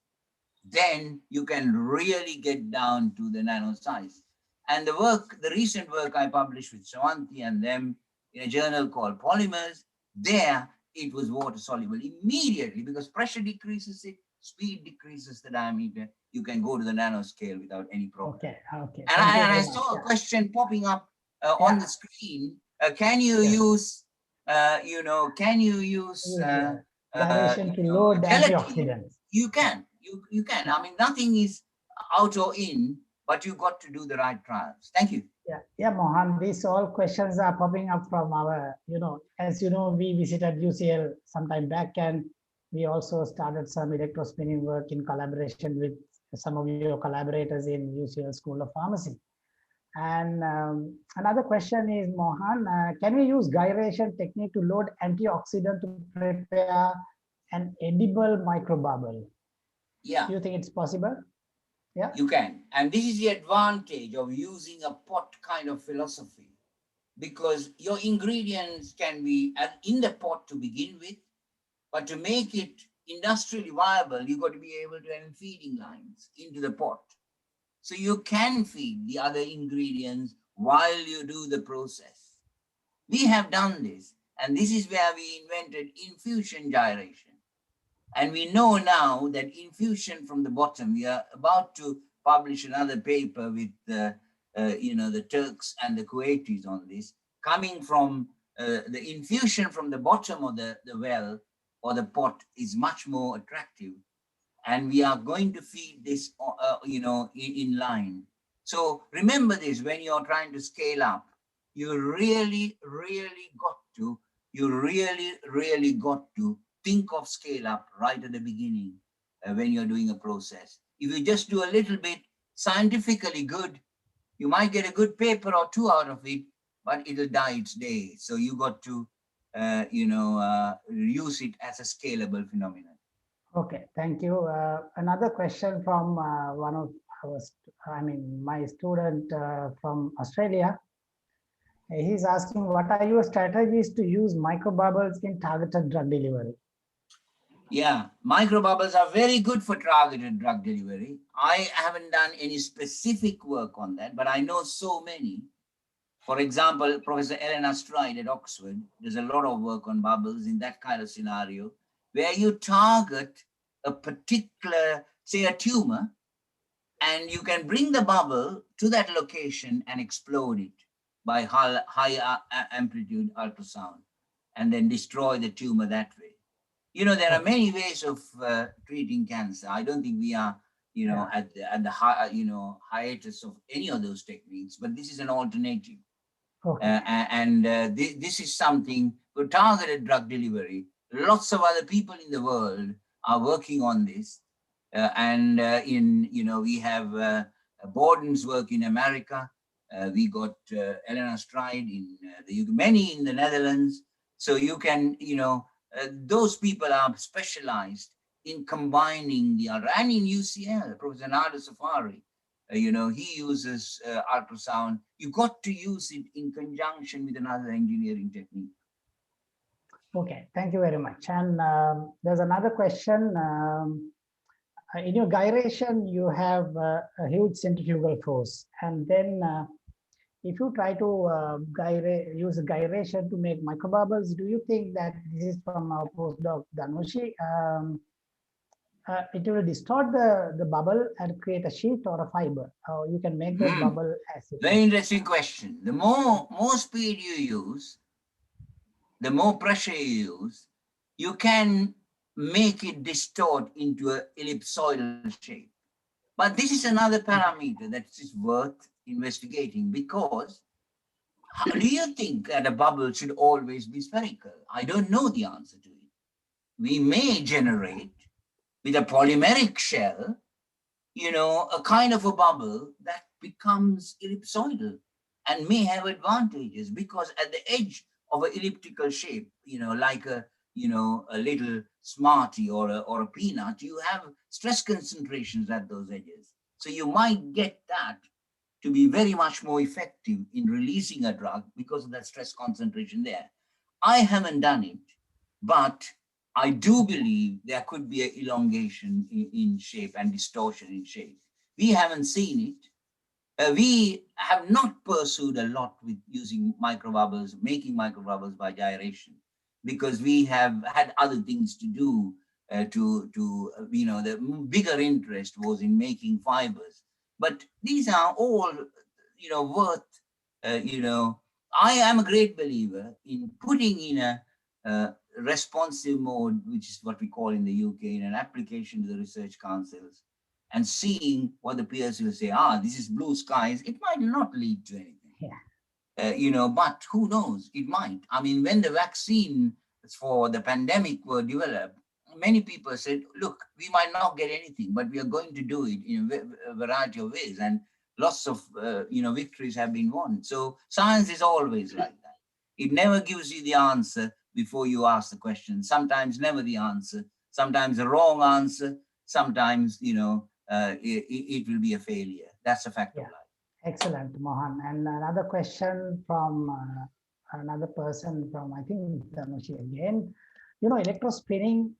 then you can really get down to the nano size. And the recent work I published with Shravanti and them in a journal called Polymers, there it was water-soluble immediately because pressure decreases it, speed decreases the diameter. You can go to the nanoscale without any problem. Okay, okay. And I saw a question popping up on the screen. Can you use, can you use gyration to load antioxidants? You can. You can. I mean, nothing is out or in, but you got to do the right trials. Thank you. Yeah, Mohan, these all questions are popping up from our, as you know, we visited UCL some time back, and we also started some electrospinning work in collaboration with some of your collaborators in UCL School of Pharmacy. And another question is, Mohan, can we use gyration technique to load antioxidant to prepare an edible microbubble? Yeah. Do you think it's possible? Yeah. You can. And this is the advantage of using a pot kind of philosophy, because your ingredients can be in the pot to begin with, but to make it industrially viable, you've got to be able to have feeding lines into the pot. So you can feed the other ingredients while you do the process. We have done this, and this is where we invented infusion gyration. And we know now that infusion from the bottom, we are about to publish another paper with the Turks and the Kuwaitis on this, coming from the infusion from the bottom of the well or the pot is much more attractive. And we are going to feed this, in line. So remember this, when you're trying to scale up, you really got to think of scale up right at the beginning when you're doing a process. If you just do a little bit scientifically good, you might get a good paper or two out of it, but it'll die its day. So you got to, use it as a scalable phenomenon. Okay, thank you. Another question from one of my student from Australia. He's asking, what are your strategies to use microbubbles in targeted drug delivery? Yeah, microbubbles are very good for targeted drug delivery. I haven't done any specific work on that, but I know so many. For example, Professor Elena Stride at Oxford does a lot of work on bubbles in that kind of scenario, where you target a particular, say a tumor, and you can bring the bubble to that location and explode it by high amplitude ultrasound, and then destroy the tumor that way. There are many ways of treating cancer. I don't think we are, at the hiatus of any of those techniques, but this is an alternative. Okay. This is something for targeted drug delivery. Lots of other people in the world are working on this. We have Borden's work in America. We got Elena Stride in the UK, many in the Netherlands. So you can, those people are specialized in combining the other. And in UCL, Professor Nada Safari, he uses ultrasound. You got to use it in conjunction with another engineering technique. Okay, thank you very much. And there's another question. In your gyration, you have a huge centrifugal force. And then if you try to use gyration to make microbubbles, do you think that this is from our postdoc Dhanushi? It will distort the bubble and create a sheet or a fiber. You can make the bubble acid. Very interesting question. The more speed you use, the more pressure you use, you can make it distort into an ellipsoidal shape. But this is another parameter that is worth investigating, because how do you think that a bubble should always be spherical? I don't know the answer to it. We may generate with a polymeric shell, a kind of a bubble that becomes ellipsoidal and may have advantages, because at the edge of an elliptical shape, like a little Smartie or a peanut, you have stress concentrations at those edges. So you might get that to be very much more effective in releasing a drug because of that stress concentration there. I haven't done it, But I do believe there could be an elongation in shape and distortion in shape. We haven't seen it. We have not pursued a lot with using microbubbles, making microbubbles by gyration, because we have had other things to do. The bigger interest was in making fibers. But these are all, worth, I am a great believer in putting in a responsive mode, which is what we call in the UK, in an application to the research councils, and seeing what the peers will say, this is blue skies. It might not lead to anything, but who knows, it might. I mean, when the vaccine for the pandemic were developed, many people said, look, we might not get anything, but we are going to do it in a variety of ways. And lots of, victories have been won. So science is always like that. It never gives you the answer before you ask the question. Sometimes never the answer, sometimes the wrong answer, sometimes, it will be a failure. That's a fact of life. Excellent, Mohan. And another question from another person from, I think, Dhanushi again. Electrospinning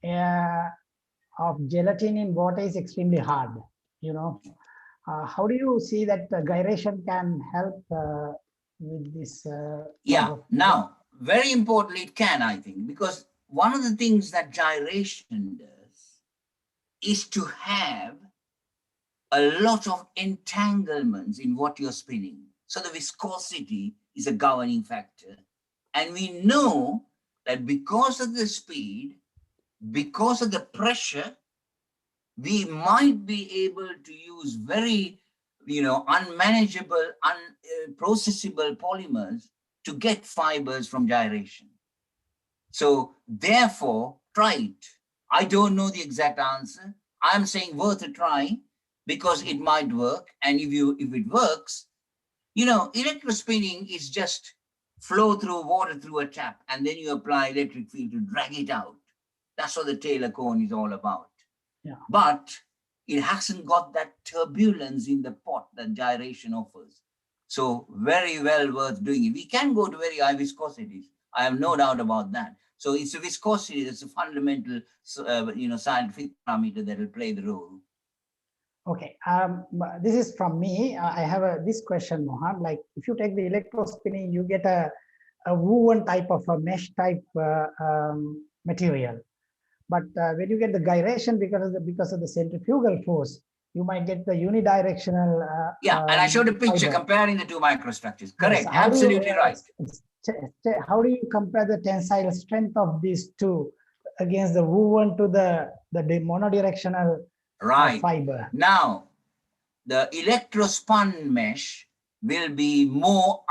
of gelatin in water is extremely hard. How do you see that gyration can help with this? Now, very importantly, it can, I think, because one of the things that gyration does is to have a lot of entanglements in what you're spinning. So the viscosity is a governing factor. And we know that because of the speed, because of the pressure, we might be able to use very, unmanageable, unprocessable polymers to get fibers from gyration. So therefore, try it. I don't know the exact answer. I'm saying worth a try, because it might work. And if it works, electrospinning is just flow through water through a tap, and then you apply electric field to drag it out. That's what the Taylor cone is all about. Yeah. But it hasn't got that turbulence in the pot that gyration offers. So very well worth doing it. We can go to very high viscosities. I have no doubt about that. So it's a viscosity that's a fundamental, scientific parameter that will play the role. Okay, this is from me. I have this question, Mohan. Like, if you take the electrospinning, you get a woven type of a mesh type material. But when you get the gyration, because of the centrifugal force, you might get the unidirectional. And I showed a picture comparing the two microstructures. Correct, yes, absolutely right. How do you compare the tensile strength of these two against the woven to the monodirectional fiber? Now, the electrospun mesh will be more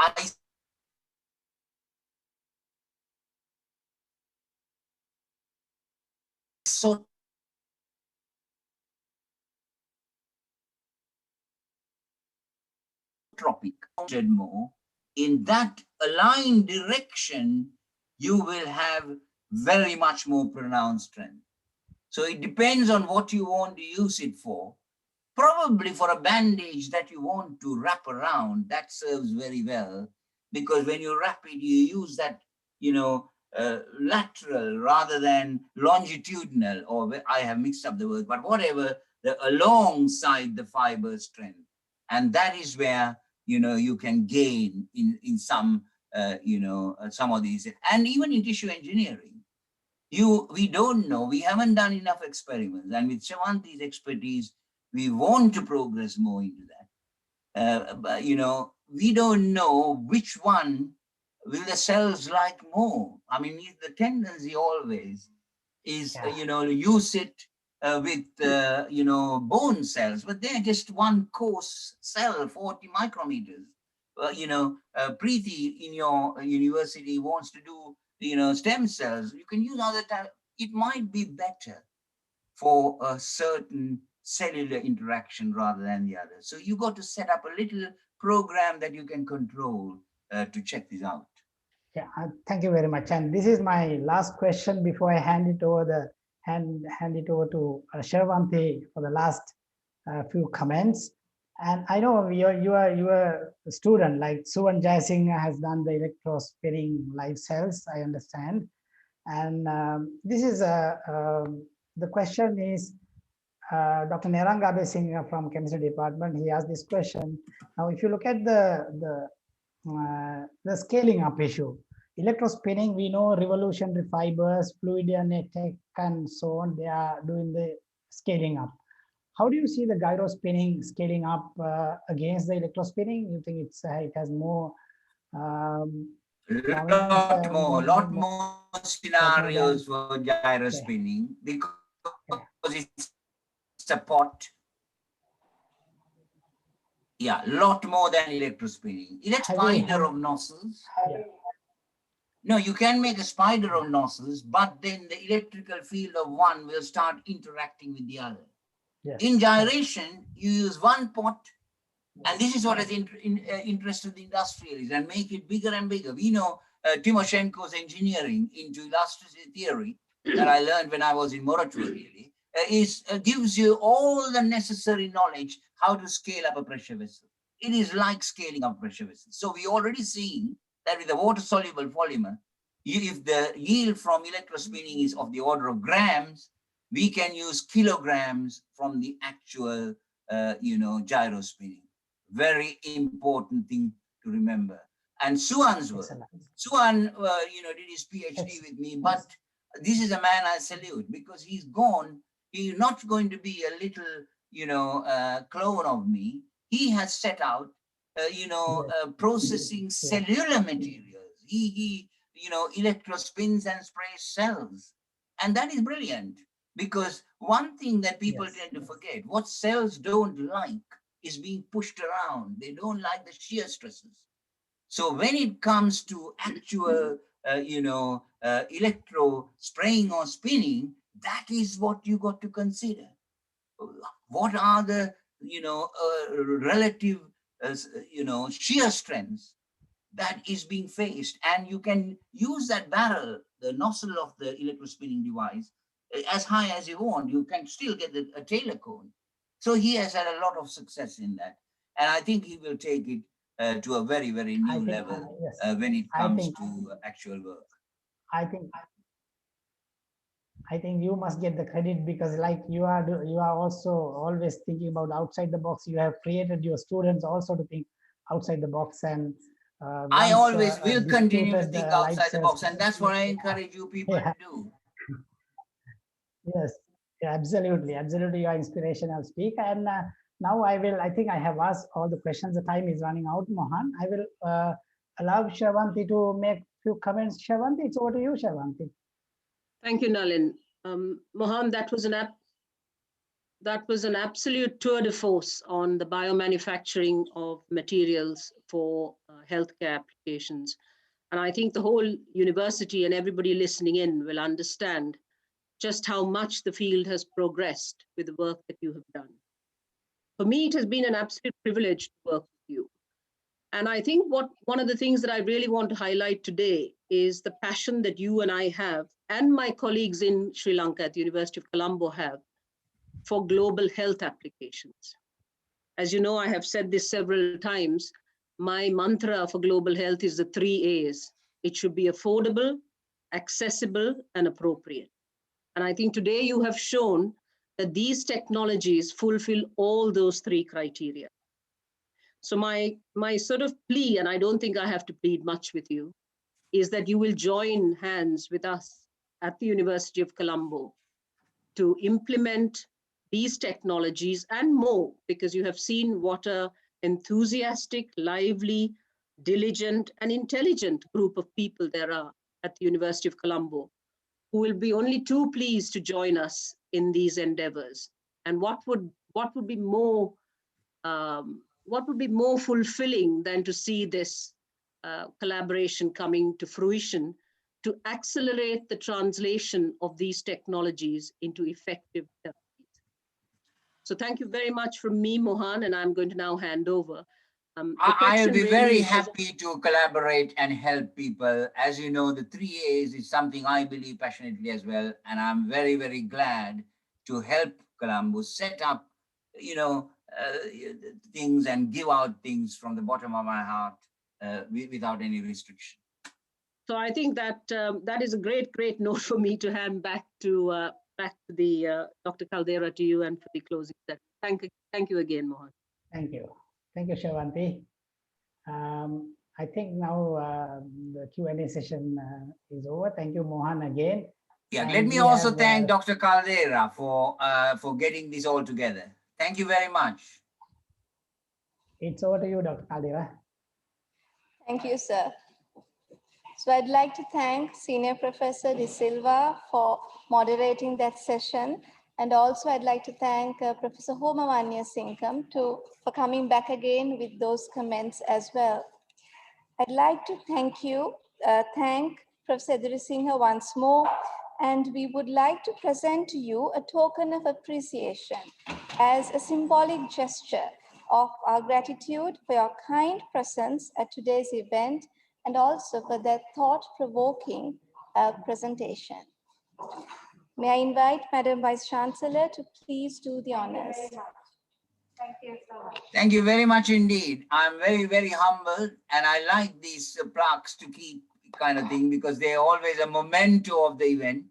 isotropic more. In that aligned direction, you will have very much more pronounced strength. So it depends on what you want to use it for. Probably for a bandage that you want to wrap around, that serves very well, because when you wrap it, you use that, lateral rather than longitudinal, or I have mixed up the words, but whatever, alongside the fiber strength. And that is where, you can gain in some, some of these, and even in tissue engineering. We don't know, we haven't done enough experiments, and with Shravanti's expertise, we want to progress more into that. But, we don't know which one will the cells like more. I mean, the tendency always is, use it with, bone cells, but they're just one coarse cell, 40 micrometers. Preeti in your university wants to do, stem cells. You can use other type. It might be better for a certain cellular interaction rather than the other. So you got to set up a little program that you can control to check this out. Yeah, thank you very much. And this is my last question before I hand it over to Shravanti for the last few comments. And I know you are a student, like Suvan Gyration has done the electrospinning live cells, I understand. And this is the question is Dr. Edri Singer from Chemistry Department. He asked this question. Now, if you look at the scaling up issue, electrospinning, we know revolutionary fibers, fluid DNA tech, and so on. They are doing the scaling up. How do you see the gyrospinning scaling up against the electrospinning? You think it has more lot more scenarios for gyrospinning because it's a pot. Yeah, lot more than electrospinning. Spider of nozzles. No, you can make a spider of nozzles, but then the electrical field of one will start interacting with the other. Yes. In gyration, you use one pot, and this is what has interested the industrialists and make it bigger and bigger. We know Timoshenko's engineering into elasticity theory that I learned when I was in Moratuva, really, gives you all the necessary knowledge how to scale up a pressure vessel. It is like scaling up pressure vessels. So we already seen that with the water-soluble polymer, if the yield from electrospinning is of the order of grams, we can use kilograms from the actual, gyrospinning. Very important thing to remember. And Suan's work. Suan, did his PhD with me, but this is a man I salute because he's gone. He's not going to be a little, clone of me. He has set out, processing cellular materials. He electrospins and sprays cells. And that is brilliant because one thing that people tend to forget, what cells don't like is being pushed around. They don't like the shear stresses. So when it comes to actual, electro spraying or spinning, that is what you got to consider. What are the, relative, shear strengths that is being faced? And you can use that barrel, the nozzle of the electrospinning device, as high as you want. You can still get a Taylor cone. So he has had a lot of success in that. And I think he will take it to a very, very new level when it comes to actual work. I think you must get the credit because like you are also always thinking about outside the box. You have created your students also to think outside the box, and I always will continue to think outside the box, and that's what I encourage you people to do. Yes, absolutely. You are inspirational speak. And now I think I have asked all the questions. The time is running out, Mohan. I will allow Shravanti to make few comments. Shravanti, it's over to you, Shravanti. Thank you, Nalin. Mohan, that was an absolute tour de force on the biomanufacturing of materials for healthcare applications. And I think the whole university and everybody listening in will understand just how much the field has progressed with the work that you have done. For me, it has been an absolute privilege to work with you. And I think one of the things that I really want to highlight today is the passion that you and I have, and my colleagues in Sri Lanka at the University of Colombo have, for global health applications. As you know, I have said this several times, my mantra for global health is the 3 A's. It should be affordable, accessible, and appropriate. And I think today you have shown that these technologies fulfill all those 3 criteria. So my sort of plea, and I don't think I have to plead much with you, is that you will join hands with us at the University of Colombo to implement these technologies and more, because you have seen what an enthusiastic, lively, diligent, and intelligent group of people there are at the University of Colombo, who will be only too pleased to join us in these endeavors. And what would be more fulfilling than to see this collaboration coming to fruition to accelerate the translation of these technologies into effective therapies. So thank you very much from me, Mohan, and I'm going to now hand over. I'll be very happy to collaborate and help people. As you know, the 3 A's is something I believe passionately as well. And I'm very, very glad to help Colombo set up, things and give out things from the bottom of my heart without any restriction. So I think that that is a great note for me to hand back to the Dr. Caldera, to you, and for the closing session. Thank you again, Mohan. Thank you, Shravanti. I think now the Q&A session is over. Thank you, Mohan, again. Yeah, And let me we also have, thank Dr. Caldera for getting this all together. Thank you very much. It's over to you, Dr. Caldera. Thank you, sir. So I'd like to thank Senior Professor De Silva for moderating that session. And also I'd like to thank Professor Homavanya Singham for coming back again with those comments as well. I'd like to thank Professor Edri Singer once more, and we would like to present to you a token of appreciation as a symbolic gesture of our gratitude for your kind presence at today's event and also for that thought-provoking presentation. May I invite Madam Vice Chancellor to please do the honors. Thank you so much. Thank you very much indeed. I'm very humbled, and I like these plaques to keep kind of thing because they're always a memento of the event.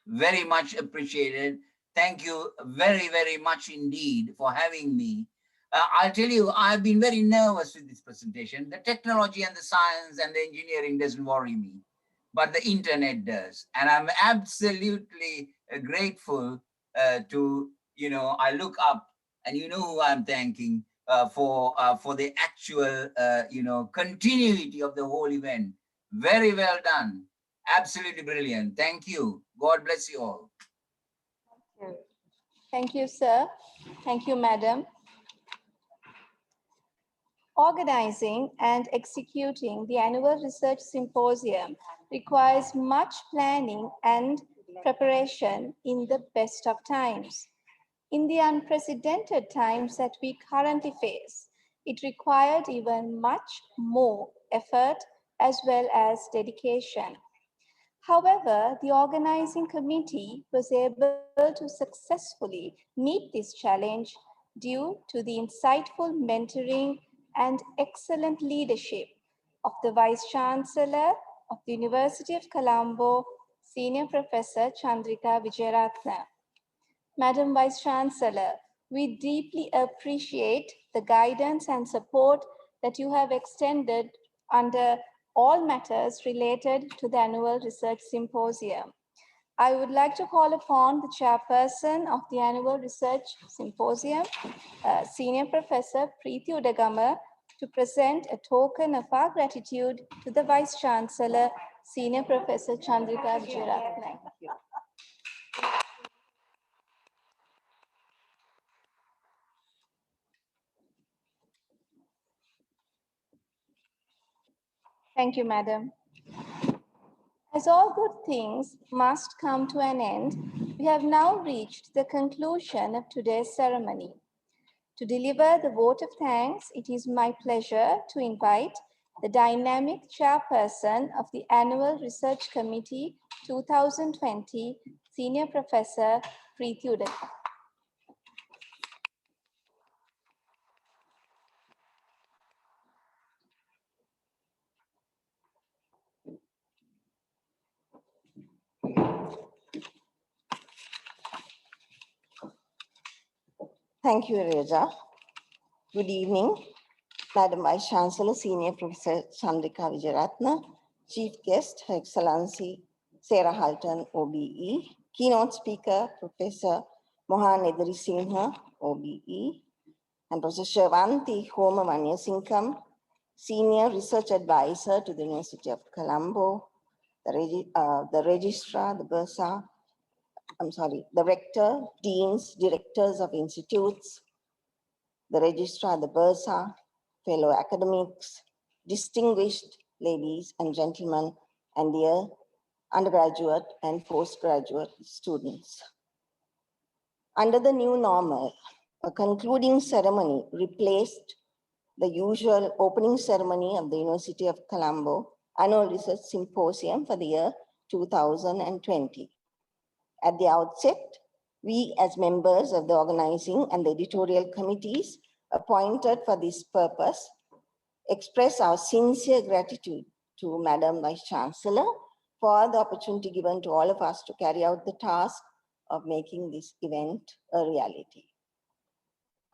Very much appreciated. Thank you very much indeed for having me. I'll tell you, I've been very nervous with this presentation. The technology and the science and the engineering doesn't worry me, but the internet does. And I'm absolutely grateful to, I look up and you know who I'm thanking for the actual, continuity of the whole event. Very well done. Absolutely brilliant. Thank you. God bless you all. Thank you. Thank you, sir. Thank you, madam. Organizing and executing the annual research symposium requires much planning and preparation in the best of times. In the unprecedented times that we currently face, it required even much more effort as well as dedication. However, the organizing committee was able to successfully meet this challenge due to the insightful mentoring and excellent leadership of the Vice Chancellor of the University of Colombo, Senior Professor Chandrika Vijayaratne. Madam Vice Chancellor, we deeply appreciate the guidance and support that you have extended under all matters related to the annual research symposium. I would like to call upon the chairperson of the annual research symposium, Senior Professor Preeti Udagama, to present a token of our gratitude to the Vice Chancellor, Senior Professor Chandrika Vijayaratne. Thank you, madam. As all good things must come to an end, we have now reached the conclusion of today's ceremony. To deliver the vote of thanks, it is my pleasure to invite the dynamic chairperson of the Annual Research Committee 2020, Senior Professor Preeti Udagama. Thank you, Reza. Good evening, Madam Vice Chancellor, Senior Professor Chandrika Vijayaratne, Chief Guest, Her Excellency Sarah Halton, OBE, Keynote Speaker, Professor Mohan Edri Singer, OBE, and Professor Shravanti Homavanya Singham, Senior Research Advisor to the University of Colombo, the Registrar, the Rector, Deans, Directors of Institutes, the Registrar, the Bursa, fellow academics, distinguished ladies and gentlemen, and dear undergraduate and postgraduate students. Under the new normal, a concluding ceremony replaced the usual opening ceremony of the University of Colombo Annual Research Symposium for the year 2020. At the outset, we as members of the organizing and the editorial committees appointed for this purpose express our sincere gratitude to Madam Vice Chancellor for the opportunity given to all of us to carry out the task of making this event a reality.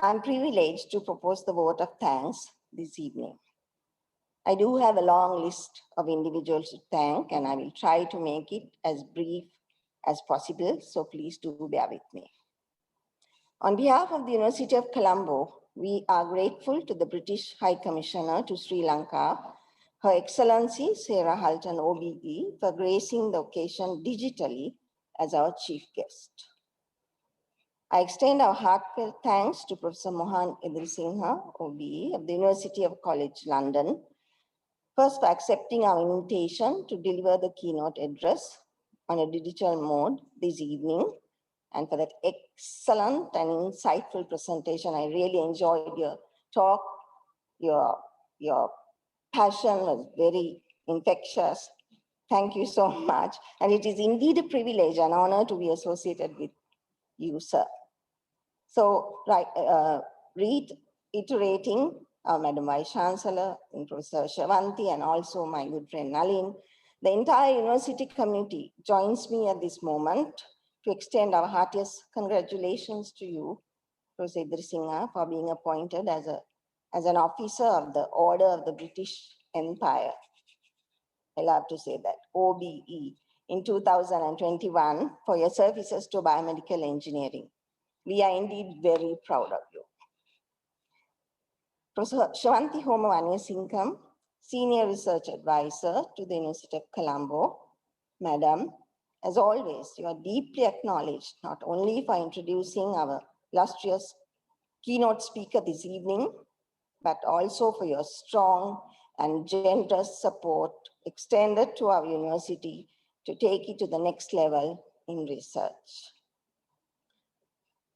I'm privileged to propose the vote of thanks this evening. I do have a long list of individuals to thank, and I will try to make it as brief as possible, so please do bear with me. On behalf of the University of Colombo, we are grateful to the British High Commissioner to Sri Lanka, Her Excellency Sarah Halton OBE, for gracing the occasion digitally as our chief guest. I extend our heartfelt thanks to Professor Mohan Edri Singer, OBE, of the University of College London, first for accepting our invitation to deliver the keynote address on a digital mode this evening, and for that excellent and insightful presentation. I really enjoyed your talk. Your passion was very infectious. Thank you so much. And it is indeed a privilege and honor to be associated with you, sir. So, reiterating Madam Vice Chancellor and Professor Shravanti, and also my good friend Nalin, the entire university community joins me at this moment to extend our heartiest congratulations to you, Professor Edri Singer, for being appointed as an officer of the Order of the British Empire. I love to say that, OBE, in 2021 for your services to biomedical engineering. We are indeed very proud of you. Professor Shravanti Homavaniyasingham, Senior Research Advisor to the University of Colombo. Madam, as always, you are deeply acknowledged, not only for introducing our illustrious keynote speaker this evening, but also for your strong and generous support extended to our university to take it to the next level in research.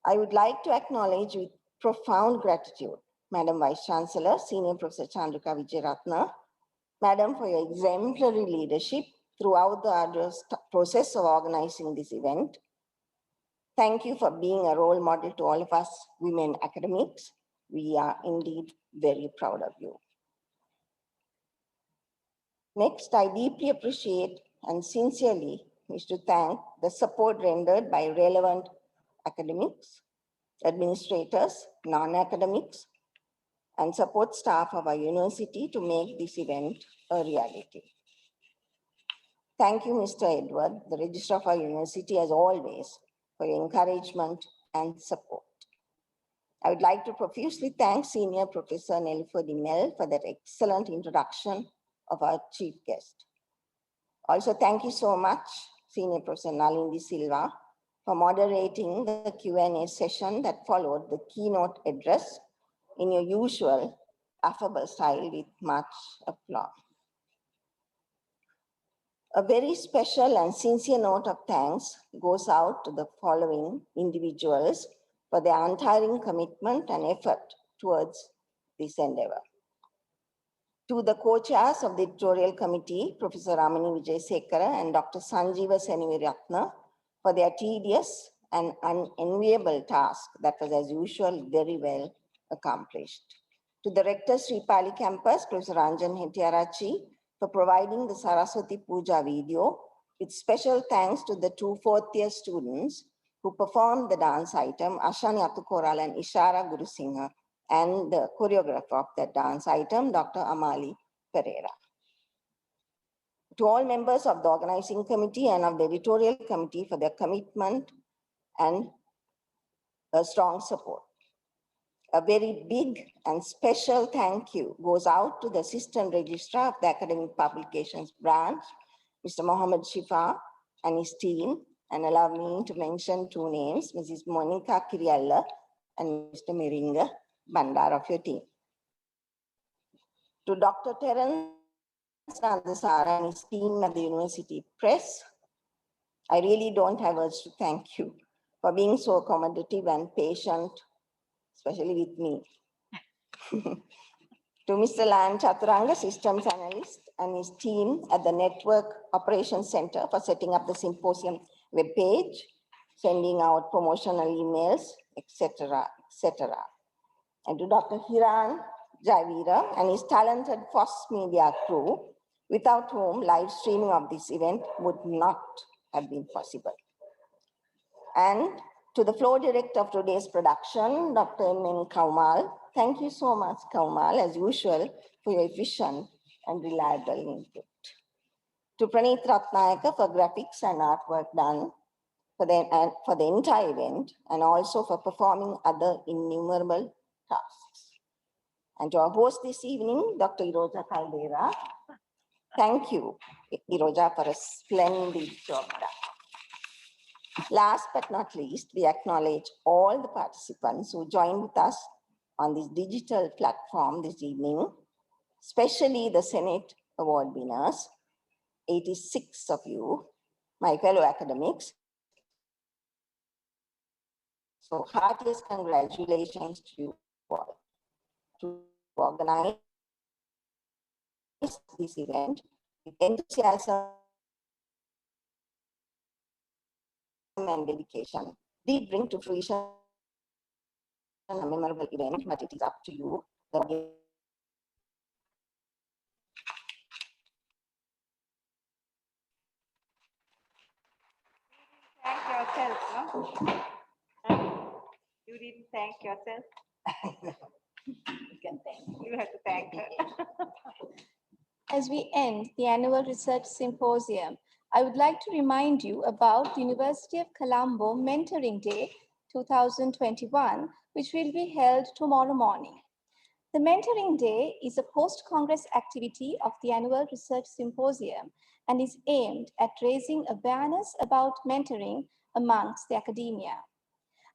I would like to acknowledge with profound gratitude Madam Vice Chancellor, Senior Professor Chandrika Vijayaratna, Madam, for your exemplary leadership throughout the arduous process of organizing this event. Thank you for being a role model to all of us women academics. We are indeed very proud of you. Next, I deeply appreciate and sincerely wish to thank the support rendered by relevant academics, administrators, non-academics, and support staff of our university to make this event a reality. Thank you, Mr. Edward, the Registrar of our university, as always, for your encouragement and support. I would like to profusely thank Senior Professor Nelufo Dimel for that excellent introduction of our chief guest. Also, thank you so much, Senior Professor Nalindi Silva, for moderating the Q&A session that followed the keynote address in your usual affable style with much applause. A very special and sincere note of thanks goes out to the following individuals for their untiring commitment and effort towards this endeavor. To the co-chairs of the editorial committee, Professor Ramani Vijayasekara and Dr. Sanjeeva Seniviratna, for their tedious and unenviable task that was, as usual, very well accomplished. To the Rector Sri Pali Campus, Professor Ranjan Hettiarachchi, for providing the Saraswati Puja video, with special thanks to the two fourth-year students who performed the dance item, Ashani Atukoral and Ishara Guru Singha, and the choreographer of that dance item, Dr. Amali Pereira. To all members of the organizing committee and of the editorial committee for their commitment and a strong support. A very big and special thank you goes out to the Assistant Registrar of the Academic Publications Branch, Mr. Mohammed Shifa and his team, and allow me to mention two names, Mrs. Monica Kirialla and Mr. Meringa Bandar of your team. To Dr. Terence Nandasara and his team at the University Press, I really don't have words to thank you for being so accommodative and patient, especially with me. To Mr. Lan Chaturanga, Systems Analyst, and his team at the Network Operations Center for setting up the Symposium webpage, sending out promotional emails, etc., etc. And to Dr. Hiran Javira and his talented FOSS Media crew without whom live streaming of this event would not have been possible. And to the floor director of today's production, Dr. Min Kaumal. Thank you so much, Kaumal, as usual, for your efficient and reliable input. To Praneeth Ratnayaka for graphics and artwork done for the entire event, and also for performing other innumerable tasks. And to our host this evening, Dr. Iroja Caldera. Thank you, Iroja, for a splendid job done. Last but not least, we acknowledge all the participants who joined with us on this digital platform this evening, especially the Senate Award winners, 86 of you, my fellow academics. So heartiest congratulations to you all to organize this event with enthusiasm and dedication. Did bring to fruition a memorable event, but it is up to you. Thank yourself, no? You didn't thank yourself. You can thank. You have to thank her. As we end the annual research symposium, I would like to remind you about the University of Colombo Mentoring Day 2021, which will be held tomorrow morning. The Mentoring Day is a post-Congress activity of the annual research symposium and is aimed at raising awareness about mentoring amongst the academia.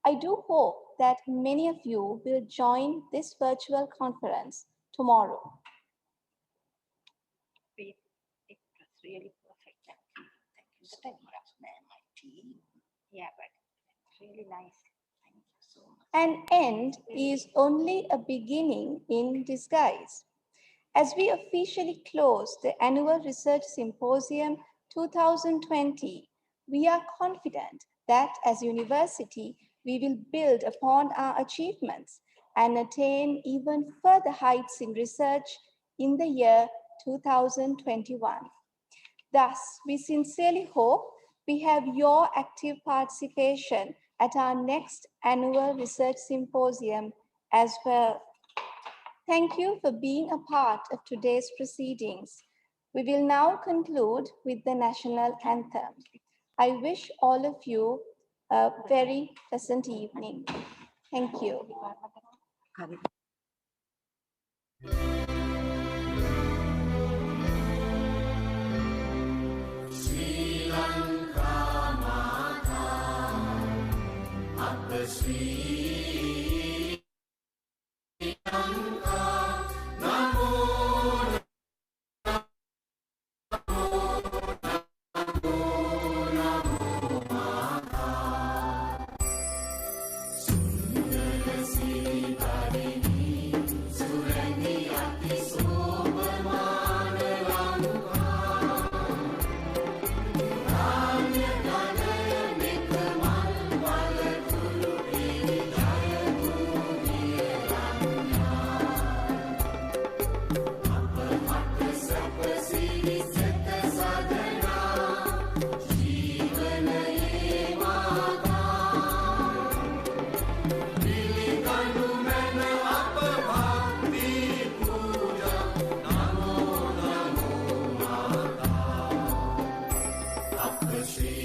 I do hope that many of you will join this virtual conference tomorrow. It was really perfect. Thank you so much, my team. Yeah, but it's really nice. Thank you so much. An end is only a beginning in disguise. As we officially close the annual research symposium 2020, we are confident that as a university, we will build upon our achievements and attain even further heights in research in the year 2021. Thus, we sincerely hope we have your active participation at our next annual research symposium as well. Thank you for being a part of today's proceedings. We will now conclude with the National Anthem. I wish all of you a very pleasant evening. Thank you. Sri Lanka Mata, Upper Sri Lanka, Namo, Namo Mata, Sundara Sri Karini, Surani Ati Sobhamana Lanka. Sri